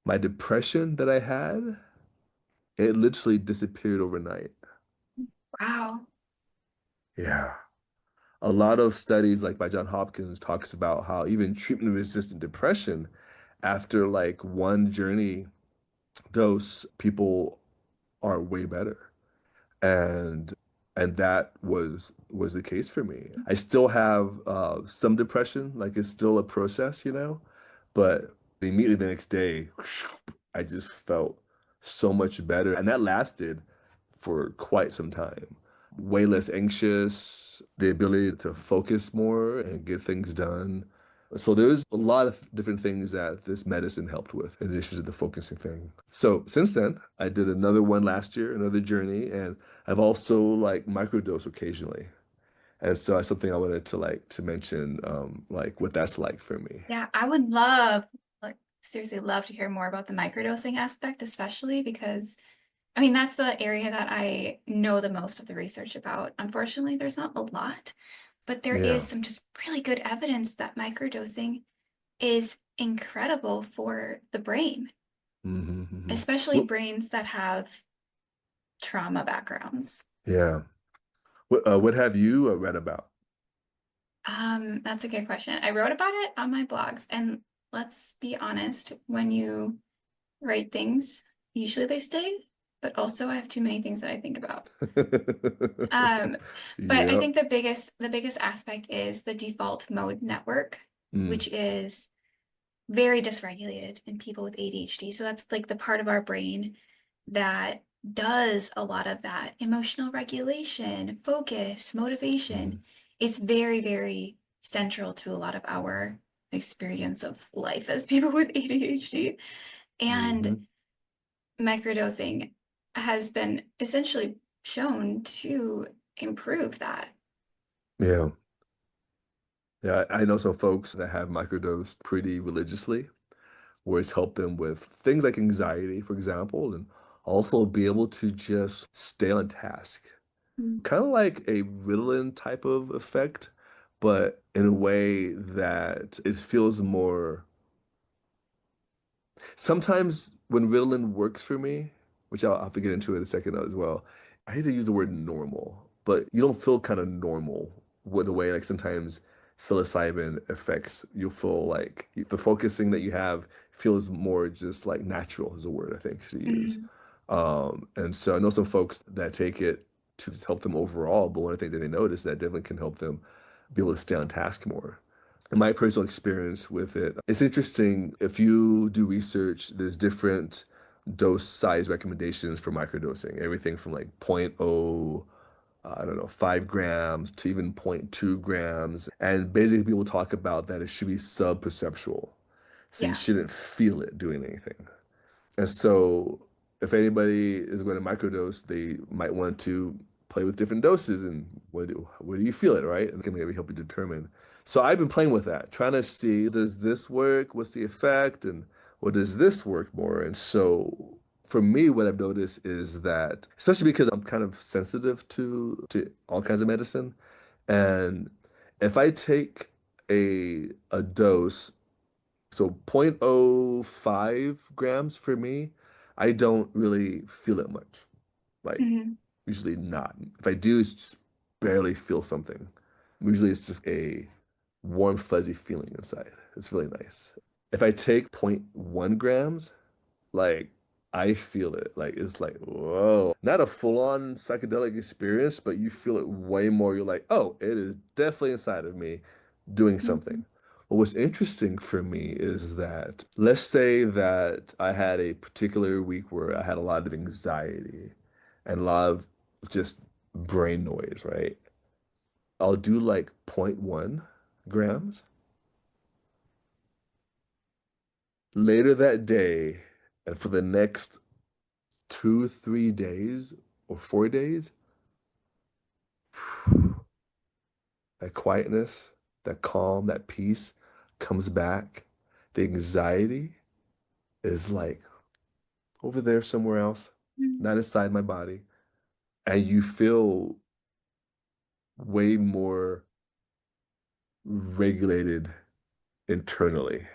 my depression that I had, it literally disappeared overnight. Wow. Yeah. A lot of studies like by John Hopkins talks about how even treatment-resistant depression, after like one journey dose, people are way better. And and that was the case for me. I still have some depression, like it's still a process, but immediately the next day, I just felt so much better, and that lasted for quite some time. Way less anxious, the ability to focus more and get things done. So there's a lot of different things that this medicine helped with, in addition to the focusing thing. So since then, I did another one last year, another journey, and I've also like microdose occasionally. And so that's something I wanted to like to mention, like what that's like for me. Yeah, I would love, like, seriously love to hear more about the microdosing aspect, especially because, I mean, that's the area that I know the most of the research about. Unfortunately, there's not a lot, but there is Yeah. some just really good evidence that microdosing is incredible for the brain, Hmm. especially Well, brains that have trauma backgrounds. yeah. What have you read about? That's a good question. I wrote about it on my blogs, and let's be honest, when you write things, usually they stay, but also I have too many things that I think about. Um, but I Yep. think the biggest aspect is the default mode network. Mm, which is very dysregulated in people with ADHD. So that's like the part of our brain that does a lot of that emotional regulation, focus, mm, motivation. It's very, very central to a lot of our experience of life as people with ADHD. And hmm. microdosing has been essentially shown to improve that. Yeah. Yeah, I know some folks that have microdosed pretty religiously, where it's helped them with things like anxiety, for example, and also be able to just stay on task. Mm. Kind of like a Ritalin type of effect, but in a way that it feels more. Sometimes when Ritalin works for me, which I'll have to get into in a second as well, I hate to use the word normal, but you don't feel kind of normal with the way like sometimes psilocybin affects you feel like the focusing that you have feels more just like natural is a word I think to use. Mhm. And so I know some folks that take it to just help them overall, but one of the things that they notice that definitely can help them be able to stay on task more. In my personal experience with it, it's interesting. If you do research, there's different dose size recommendations for microdosing. Everything from like zero point 0, I don't know, 5 grams to even zero point 0.2 grams. And basically, people talk about that it should be sub-perceptual. So you Yeah. shouldn't feel it doing anything. And so, if anybody is going to microdose, they might want to play with different doses and where do you feel it, right? And it can maybe help you determine. So I've been playing with that, trying to see does this work? What's the effect? And what does this work more? And so for me, what I've noticed is that, especially because I'm kind of sensitive to all kinds of medicine, and if I take a dose so zero point 0.05 grams for me, I don't really feel it much. Like Mhm. usually not. If I do, it's just barely feel something. Usually it's just a warm, fuzzy feeling inside. It's really nice. If I take zero point 0.1 grams, like I feel it. Like it's like, whoa. Not a full-on psychedelic experience, but you feel it way more. You're like, oh, it is definitely inside of me doing something. Mhm. But what's interesting for me is that let's say that I had a particular week where I had a lot of anxiety and a lot of just brain noise, right? I'll do like zero point 0.1 grams. Later that day, and for the next 2, 3 days or 4 days, that quietness, that calm, that peace comes back. The anxiety is like over there somewhere else, Mhm. not inside my body. And you feel way more regulated internally.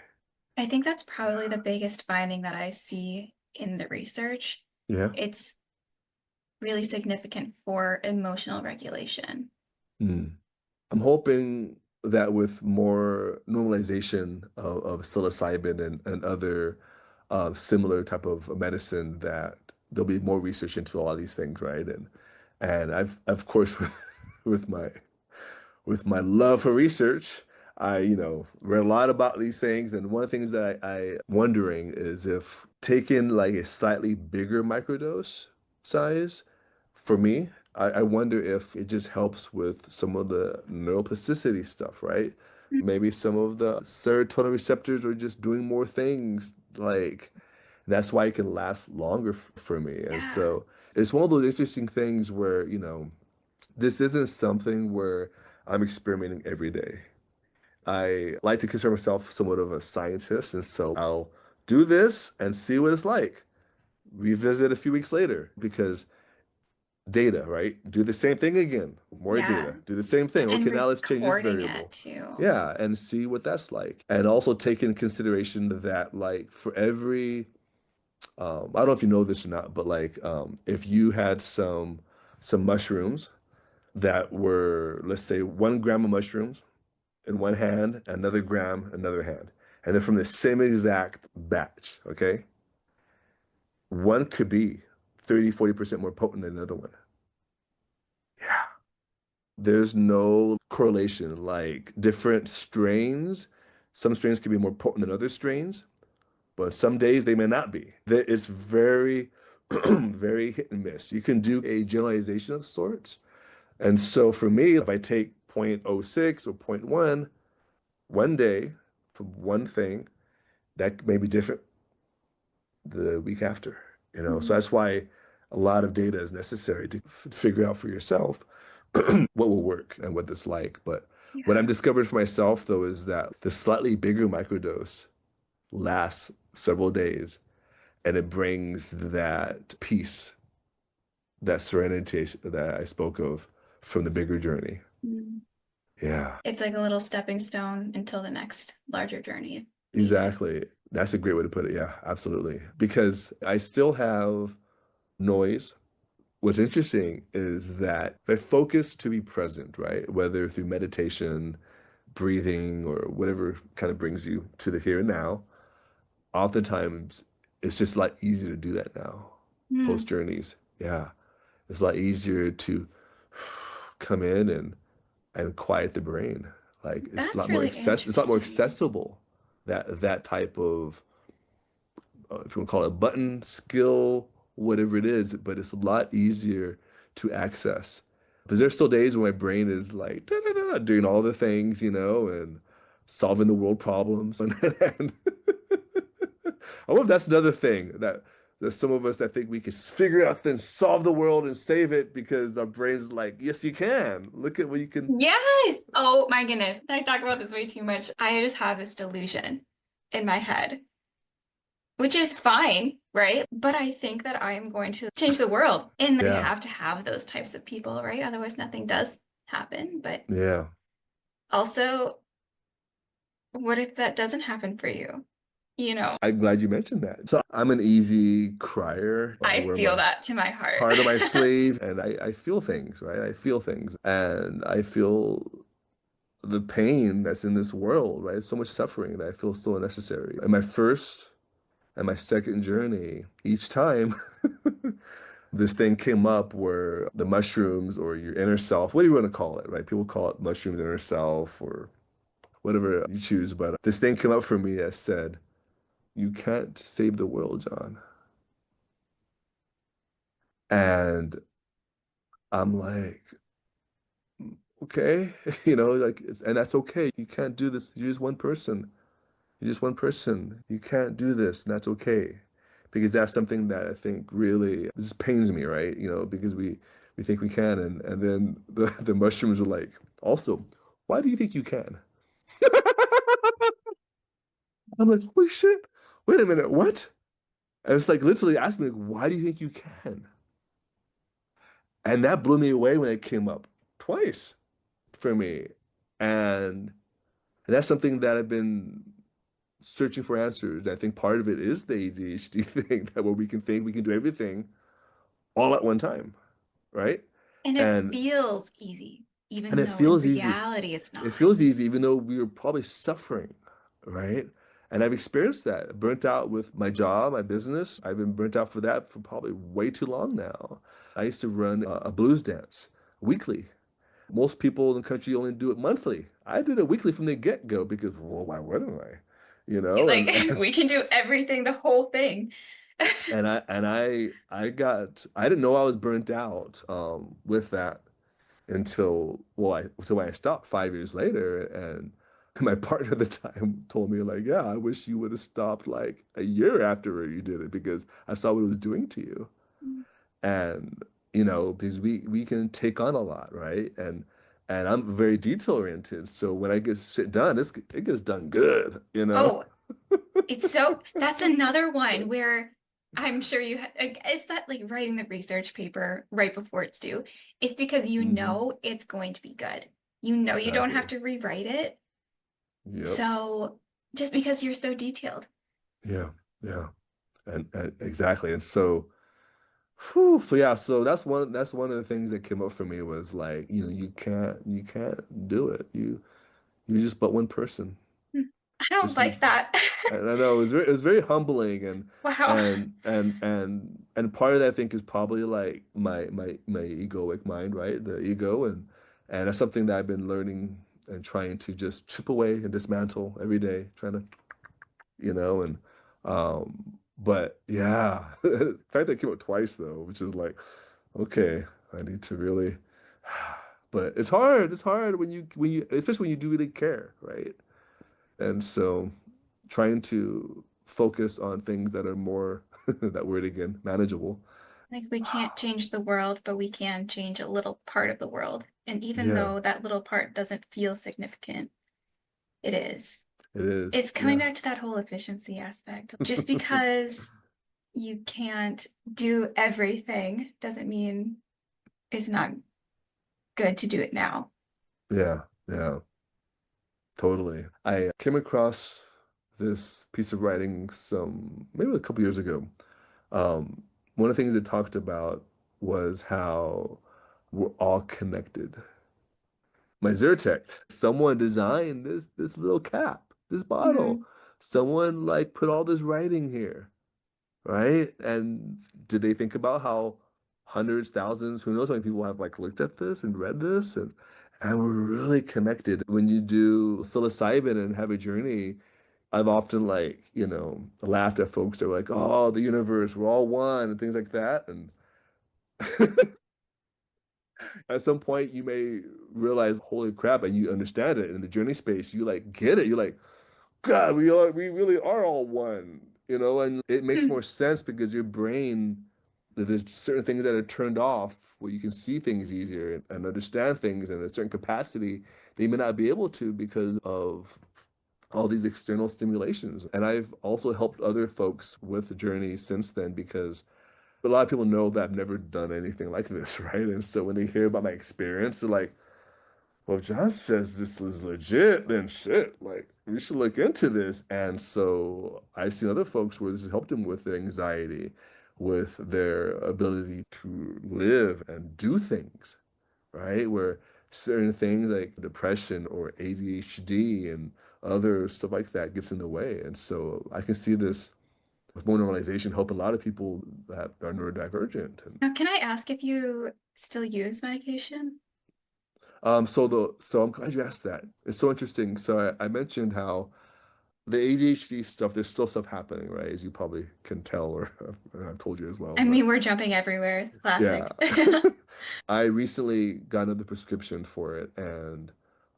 I think that's probably the biggest finding that I see in the research. Yeah. It's really significant for emotional regulation. Mm. I'm hoping that with more normalization of psilocybin and other similar type of medicine, that there'll be more research into a lot of these things, right? And I've of course with my with my love for research, I, read a lot about these things. And one of the things that I wondering is if taking like a slightly bigger microdose size, for me, I wonder if it just helps with some of the neuroplasticity stuff, right? Maybe some of the serotonin receptors are just doing more things. Like that's why it can last longer for me. And Yeah. so it's one of those interesting things where, this isn't something where I'm experimenting every day. I like to consider myself somewhat of a scientist, and so I'll do this and see what it's like. Revisit a few weeks later because data, right? Do the same thing again, more Yeah. data. Do the same thing. And Okay, now let's change this recording it variable. too. Yeah, and see what that's like. And also take into consideration that, like, for every, I don't know if you know this or not, but like, if you had some mushrooms that were, let's say, 1 gram of mushrooms in one hand, another gram, another hand. And they're from the same exact batch, okay? One could be 30, 40% more potent than the other one. Yeah. There's no correlation. Like different strains Some strains can be more potent than other strains, but some days they may not be. It's very, very hit and miss. You can do a generalization of sorts. And so for me, if I take 0.06 or zero point 0.1 one day for one thing, that may be different the week after, you know? So Mhm. that's why a lot of data is necessary to figure out for yourself what will work and what it's like. But what I'm Yeah. discovered for myself though is that the slightly bigger microdose lasts several days and it brings that peace, that serenity that I spoke of from the bigger journey. Mm. Yeah, It's like a little stepping stone until the next larger journey if needed. exactly. That's a great way to put it. Yeah, absolutely. Because I still have noise. What's interesting is that if I focus to be present, right? Whether through meditation, breathing, or whatever kind of brings you to the here and now, oftentimes it's just a lot easier to do that now, post Mm. journeys. Yeah. It's a lot easier to come in and quiet the brain. Like it's a That's lot more really it's a lot more interesting. accessible that type of if you want to call it a button skill, whatever it is, but it's a lot easier to access. Because there's still days when my brain is like da, da, da, da, doing all the things, you know, and solving the world problems. And I wonder if that's another thing that there's some of us that think we can figure out things, solve the world and save it because our brain's like, yes, you can. Look at what you can. Yes. Oh my goodness. I talk about this way too much. I just have this delusion in my head, which is fine, right? But I think that I am going to change the world. And you Yeah, have to have those types of people, right? Otherwise, nothing does happen. But yeah. also, what if that doesn't happen for you? You know, I'm glad you mentioned that. So I'm an easy crier. I I wear feel my that to my heart. heart on my sleeve and I feel things, right? I feel things and I feel the pain that's in this world, right? So much suffering that I feel so unnecessary. And my first and my second journey, each time this thing came up where the mushrooms or your inner self, what do you want to call it, right? People call it mushrooms inner self or whatever you choose. But this thing came up for me that said, you can't save the world, John. And I'm like, okay, you know, like, and that's okay. You can't do this. You're just one person. You're just one person. You can't do this, and that's okay. Because that's something that I think really just pains me, right? You know, because we think we can, and then the mushrooms are like, also, why do you think you can? I'm like, holy shit, wait a minute, what? And it's like literally asking me, like, why do you think you can? And that blew me away when it came up twice for me. And that's something that I've been searching for answers. I think part of it is the ADHD thing that where we can think we can do everything all at one time, right? And it And feels easy, and even it though in feels easy. reality it's It not. feels easy, even though we were probably suffering, right? And I've experienced that, burnt out with my job, my business. I've been burnt out for that for probably way too long now. I used to run a blues dance weekly. Most people in the country only do it monthly. I did it weekly from the get-go because, well, why wouldn't I? You know, Like we can do everything, the whole thing. I didn't know I was burnt out with that until I stopped 5 years later and my partner at the time told me like, yeah, I wish you would have stopped like a year after you did it because I saw what it was doing to you. And you know, because we can take on a lot, right? And I'm very detail oriented. So when I get shit done, it gets done good, you know? Oh, it's so that's another one where I'm sure like, it's that like writing the research paper right before it's due. It's because you Hmm. know it's going to be good. You know you don't have Exactly. to rewrite it. Yep. So just because you're so detailed. Yeah. Yeah. And exactly. And so whew, so yeah, so that's one of the things that came up for me was like, you know, you can't do it. You just but one person. I don't This is like that. and I know it was very humbling Wow. and part of that I think is probably like my egoic mind, right? The ego and that's something that I've been learning and trying to just chip away and dismantle every day, trying to, and but yeah, the fact that it came up twice though, which is like, okay, I need to really, but it's hard. It's hard when you especially when you do really care, right? And so trying to focus on things that are more that word again, manageable. Like we can't change the world, but we can change a little part of the world. And even Yeah, though that little part doesn't feel significant, it is. it is. It's coming Yeah. back to that whole efficiency aspect. Just because you can't do everything doesn't mean it's not good to do it now. Yeah, yeah, totally. I came across this piece of writing maybe a couple years ago. Um, One of the things it talked about was how we're all connected. My Zyrtec, someone designed this little cap, this bottle. Mhm. Someone like put all this writing here, right? And did they think about how hundreds, thousands, who knows how many people have like looked at this and read this and we're really connected. When you do psilocybin and have a journey, I've often like, laughed at folks that were like, oh, the universe, we're all one and things like that. And at some point you may realize, holy crap, and you understand it in the journey space, you like get it. You're like, God, we really are all one, and it makes more sense because your brain, there's certain things that are turned off where you can see things easier and understand things in a certain capacity they may not be able to because of all these external stimulations. And I've also helped other folks with the journey since then because a lot of people know that I've never done anything like this, right? And so when they hear about my experience, they're like, well, if John says this is legit, then shit, like we should look into this. And so I've seen other folks where this has helped them with their anxiety, with their ability to live and do things, right? Where certain things like depression or ADHD and other stuff like that gets in the way. And so I can see this with more normalization help a lot of people that are neurodivergent. And Now, can I ask if you still use medication? so I'm glad you asked that. It's so interesting. So I mentioned how the ADHD stuff, there's still stuff happening, right? As you probably can tell, or I've told you as well. I But mean, we're jumping everywhere. It's yeah, classic. I recently got another prescription for it, and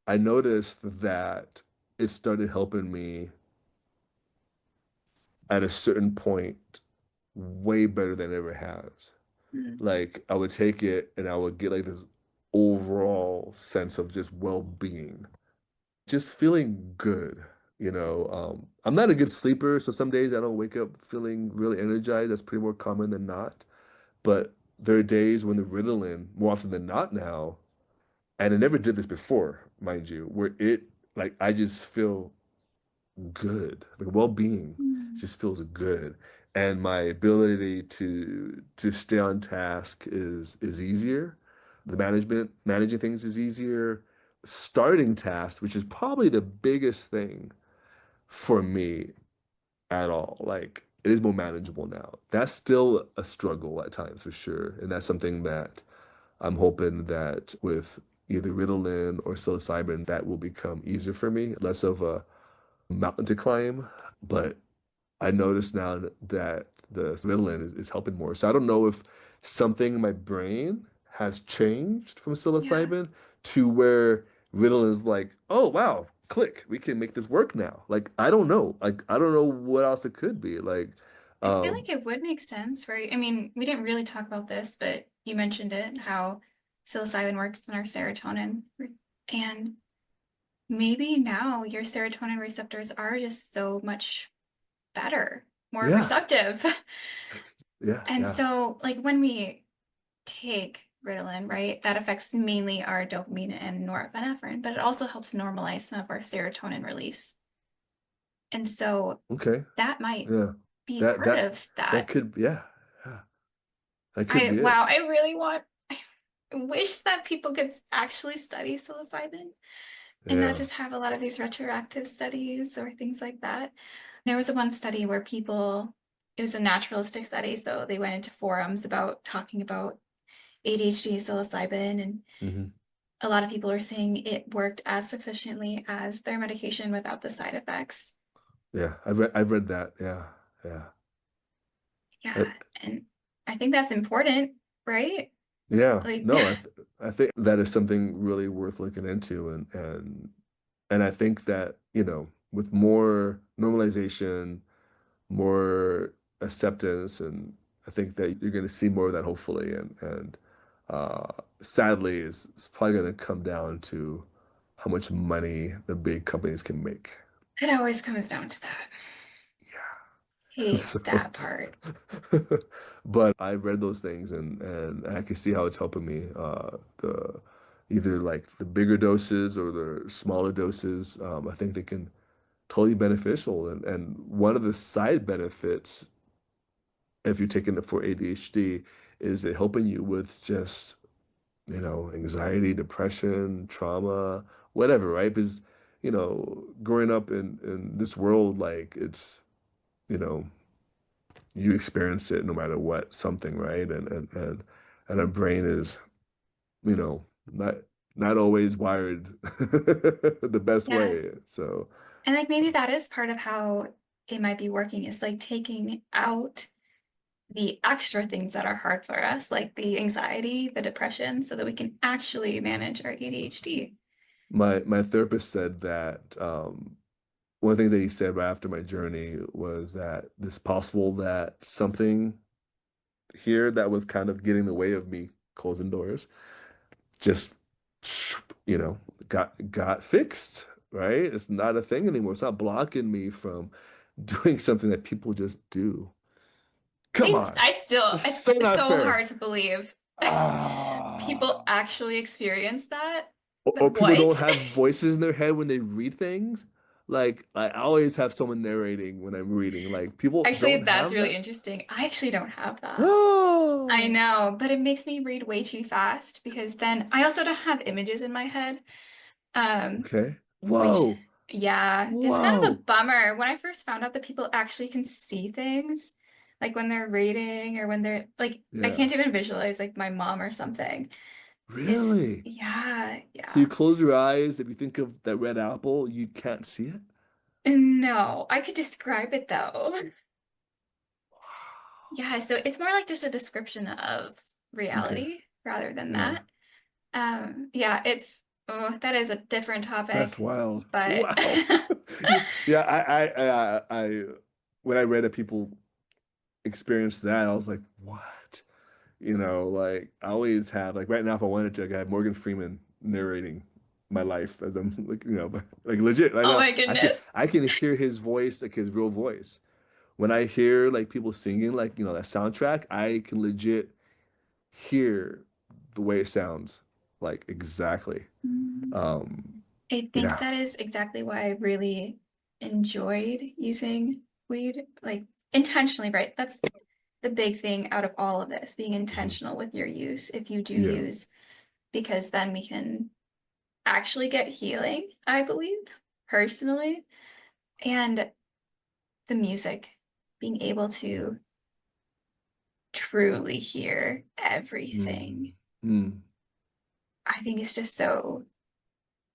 I noticed that it started helping me at a certain point way better than it ever has. Mm. Like I would take it and I would get like this overall sense of just well-being, just feeling good. I'm not a good sleeper, so some days I don't wake up feeling really energized. That's pretty more common than not. But there are days when the Ritalin, more often than not now, and I never did this before, mind you, where like I just feel good. Like well-being Mm. just feels good. And my ability to stay on task is easier. The managing things is easier. Starting tasks, which is probably the biggest thing for me at all. Like it is more manageable now. That's still a struggle at times for sure. And that's something that I'm hoping that with either Ritalin or psilocybin, that will become easier for me, less of a mountain to climb. But I notice now that the Ritalin is helping more. So I don't know if something in my brain has changed from Yeah. psilocybin to where Ritalin is like, oh wow, click, we can make this work now. Like I don't know. Like I don't know what else it could be. Like I feel um like it would make sense, right? I mean, we didn't really talk about this, but you mentioned it, how psilocybin works in our serotonin. And maybe now your serotonin receptors are just so much better, more yeah, receptive. yeah, And yeah. so, like, when we take Ritalin, right, that affects mainly our dopamine and norepinephrine, but it also helps normalize some of our serotonin release. And so Okay. that might Yeah. be That part that of that that. could yeah. Yeah. That could be it. Wow, I really I wish that people could actually study psilocybin and not Yeah. just have a lot of these retroactive studies or things like that. There was a one study where it was a naturalistic study, so they went into forums about talking about ADHD, psilocybin, and Hmm. a lot of people are saying it worked as sufficiently as their medication without the side effects. Yeah, I've read that. Yeah, yeah. Yeah, Uh, and I think that's important, right? yeah, Like, no, I think that is something really worth looking into, and I think that, with more normalization, more acceptance, and I think that you're going to see more of that hopefully, and uh, sadly, it's probably going to come down to how much money the big companies can make. it always comes down to that. Hate So, that part. but I've read those things, and I can see how it's helping me. The Either like the bigger doses or the smaller doses, I think they can totally beneficial. And one of the side benefits, if you're taking it for ADHD, is it helping you with just, anxiety, depression, trauma, whatever, right? Because, growing up in this world, like you know, you experience it no matter what, something, right? And our brain is, you know, not not always wired the best Yeah. way. So And like maybe that is part of how it might be working is like taking out the extra things that are hard for us, like the anxiety, the depression, so that we can actually manage our ADHD. my therapist said that one of the things that he said right after my journey was that it's possible that something here that was kind of getting in the way of me closing doors just, you know, got fixed, right? It's not a thing anymore. It's not blocking me from doing something that people just do. Come on. That's so It's not so fair. hard to believe people Ah. actually experience that. Or But people don't what? have voices in their head when they read things. Like I always have someone narrating when I'm reading. Like people Actually, don't that's have really that. interesting. I actually don't have that. I Oh, know, but it makes me read way too fast because then I also don't have images in my head. Um, okay. which, Whoa. yeah, it's kind of a Whoa. bummer. When I first found out that people actually can see things, like when they're reading or when they're like, I Yeah. can't even visualize like my mom or something. It's, Really? yeah, So you yeah. close your eyes, if you think of that red apple, you can't see it? No, I could describe it though. Yeah, so it's more like just a description of Okay. reality rather than Yeah. that. Yeah, oh, that is a different That's topic, wild. but Wow. Yeah, when I read that people experienced that, I was like, what? Like I always have, like right now, if I wanted to, like, I have Morgan Freeman narrating my life as I'm like, like legit. Right oh now, my goodness. I can hear his voice, like his real voice. When I hear like people singing, like, that soundtrack, I can legit hear the way it sounds, like exactly. Um, I think yeah. that is exactly why I really enjoyed using weed, like intentionally, right? That's the big thing out of all of this, being Mhm. intentional with your use, if you do Yeah. use, because then we can actually get healing, I believe, personally. And the music, being able to truly hear everything, Mm. Mm. I think is just so,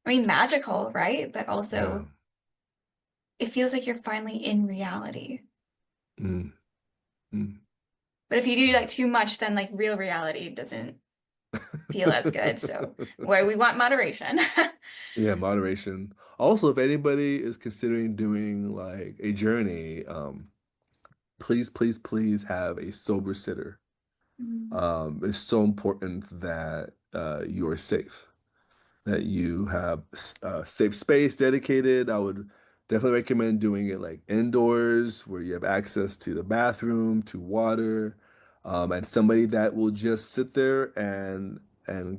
I mean, magical, right? But Yeah. also, it feels like you're finally in reality. Mm. Mm. But if you do Yeah. like too much, then like real reality doesn't feel as good. So, where we want moderation. Yeah, moderation. Also, if anybody is considering doing like a journey, please, please, please have a sober sitter. Mm. It's so important that you are safe, that you have safe space dedicated. I would definitely recommend doing it like indoors where you have access to the bathroom, to water, and somebody that will just sit there and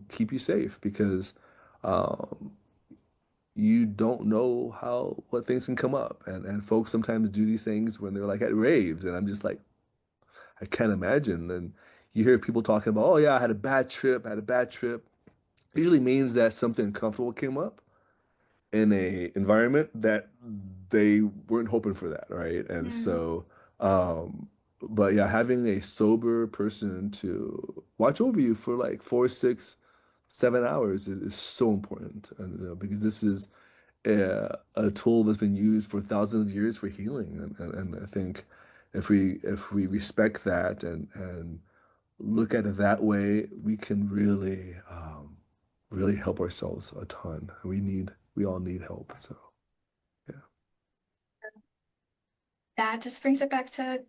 keep you safe because um, you don't know how what things can come up. And folks sometimes do these things when they're like at raves, and I'm just like, I can't imagine. And you hear people talking about, oh yeah, I had a bad trip, I had a bad trip. It usually means that something uncomfortable came up in a environment that they weren't hoping for that, right? And Mm. so, but yeah, having a sober person to watch over you for like 4, 6, 7 hours is so important, and because this is a tool that's been used for thousands of years for healing, and I think if we respect that and look at it that way, we can really really help ourselves a ton. We all need help. So yeah, That just brings it back to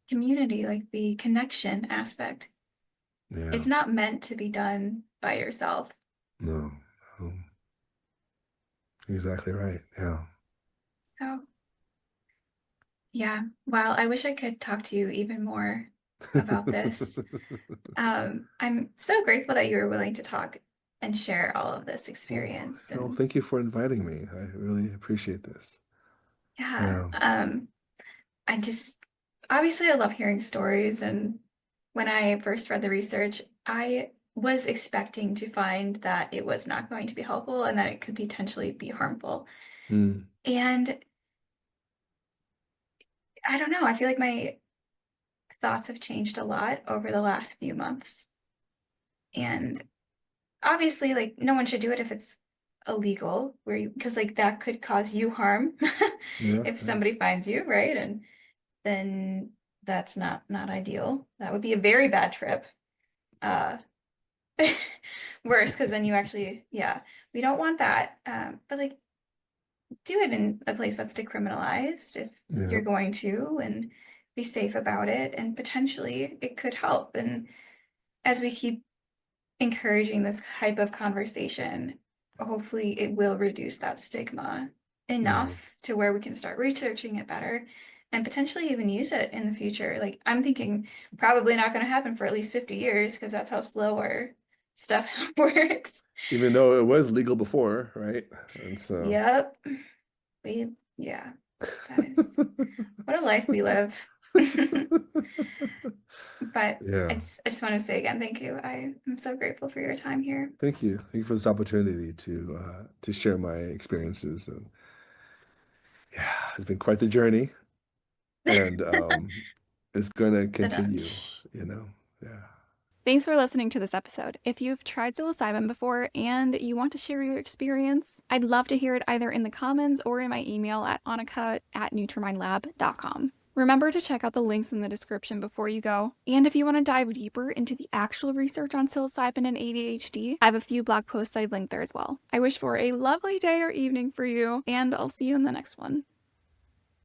community, like the connection aspect. yeah, It's not meant to be done by yourself. no, no, exactly right. Yeah. So, yeah. Well, I wish I could talk to you even more about this. I'm so grateful that you were willing to talk and share all of this Well, experience. no, And thank you for inviting me. I really appreciate this. yeah, Yeah. I just obviously I love hearing stories. And when I first read the research, I was expecting to find that it was not going to be helpful and that it could potentially be harmful. Mm, And I don't know, I feel like my thoughts have changed a lot over the last few months. And obviously, like, no one should do it if it's illegal, where you, because like that could cause you harm yeah, if yeah, somebody finds you, right? And then that's not ideal. That would be a very bad trip. Uh, worse, because then you actually, yeah, we don't want that. But like, do it in a place that's decriminalized if yeah. you're going to, and be safe about it, and potentially it could help. And as we keep encouraging this type of conversation, hopefully it will reduce that stigma Yeah. enough to where we can start researching it better and potentially even use it in the future. Like I'm thinking probably not going to happen for at least 50 years because that's how slow our stuff works. Even though it was legal before, right? And so, Yep. Yeah, that is what a life we live. But yeah. I just want to say again, thank you. I am so grateful for your time here. Thank you. Thank you for this opportunity to share my experiences. And yeah, it's been quite the journey, and it's gonna The continue, Dutch. you know. Yeah. Thanks for listening to this episode. If you've tried psilocybin before and you want to share your experience, I'd love to hear it either in the comments or in my email at annika@nutrimindlab.com. Remember to check out the links in the description before you go. And if you want to dive deeper into the actual research on psilocybin and ADHD, I have a few blog posts I've linked there as well. I wish for a lovely day or evening for you, and I'll see you in the next one.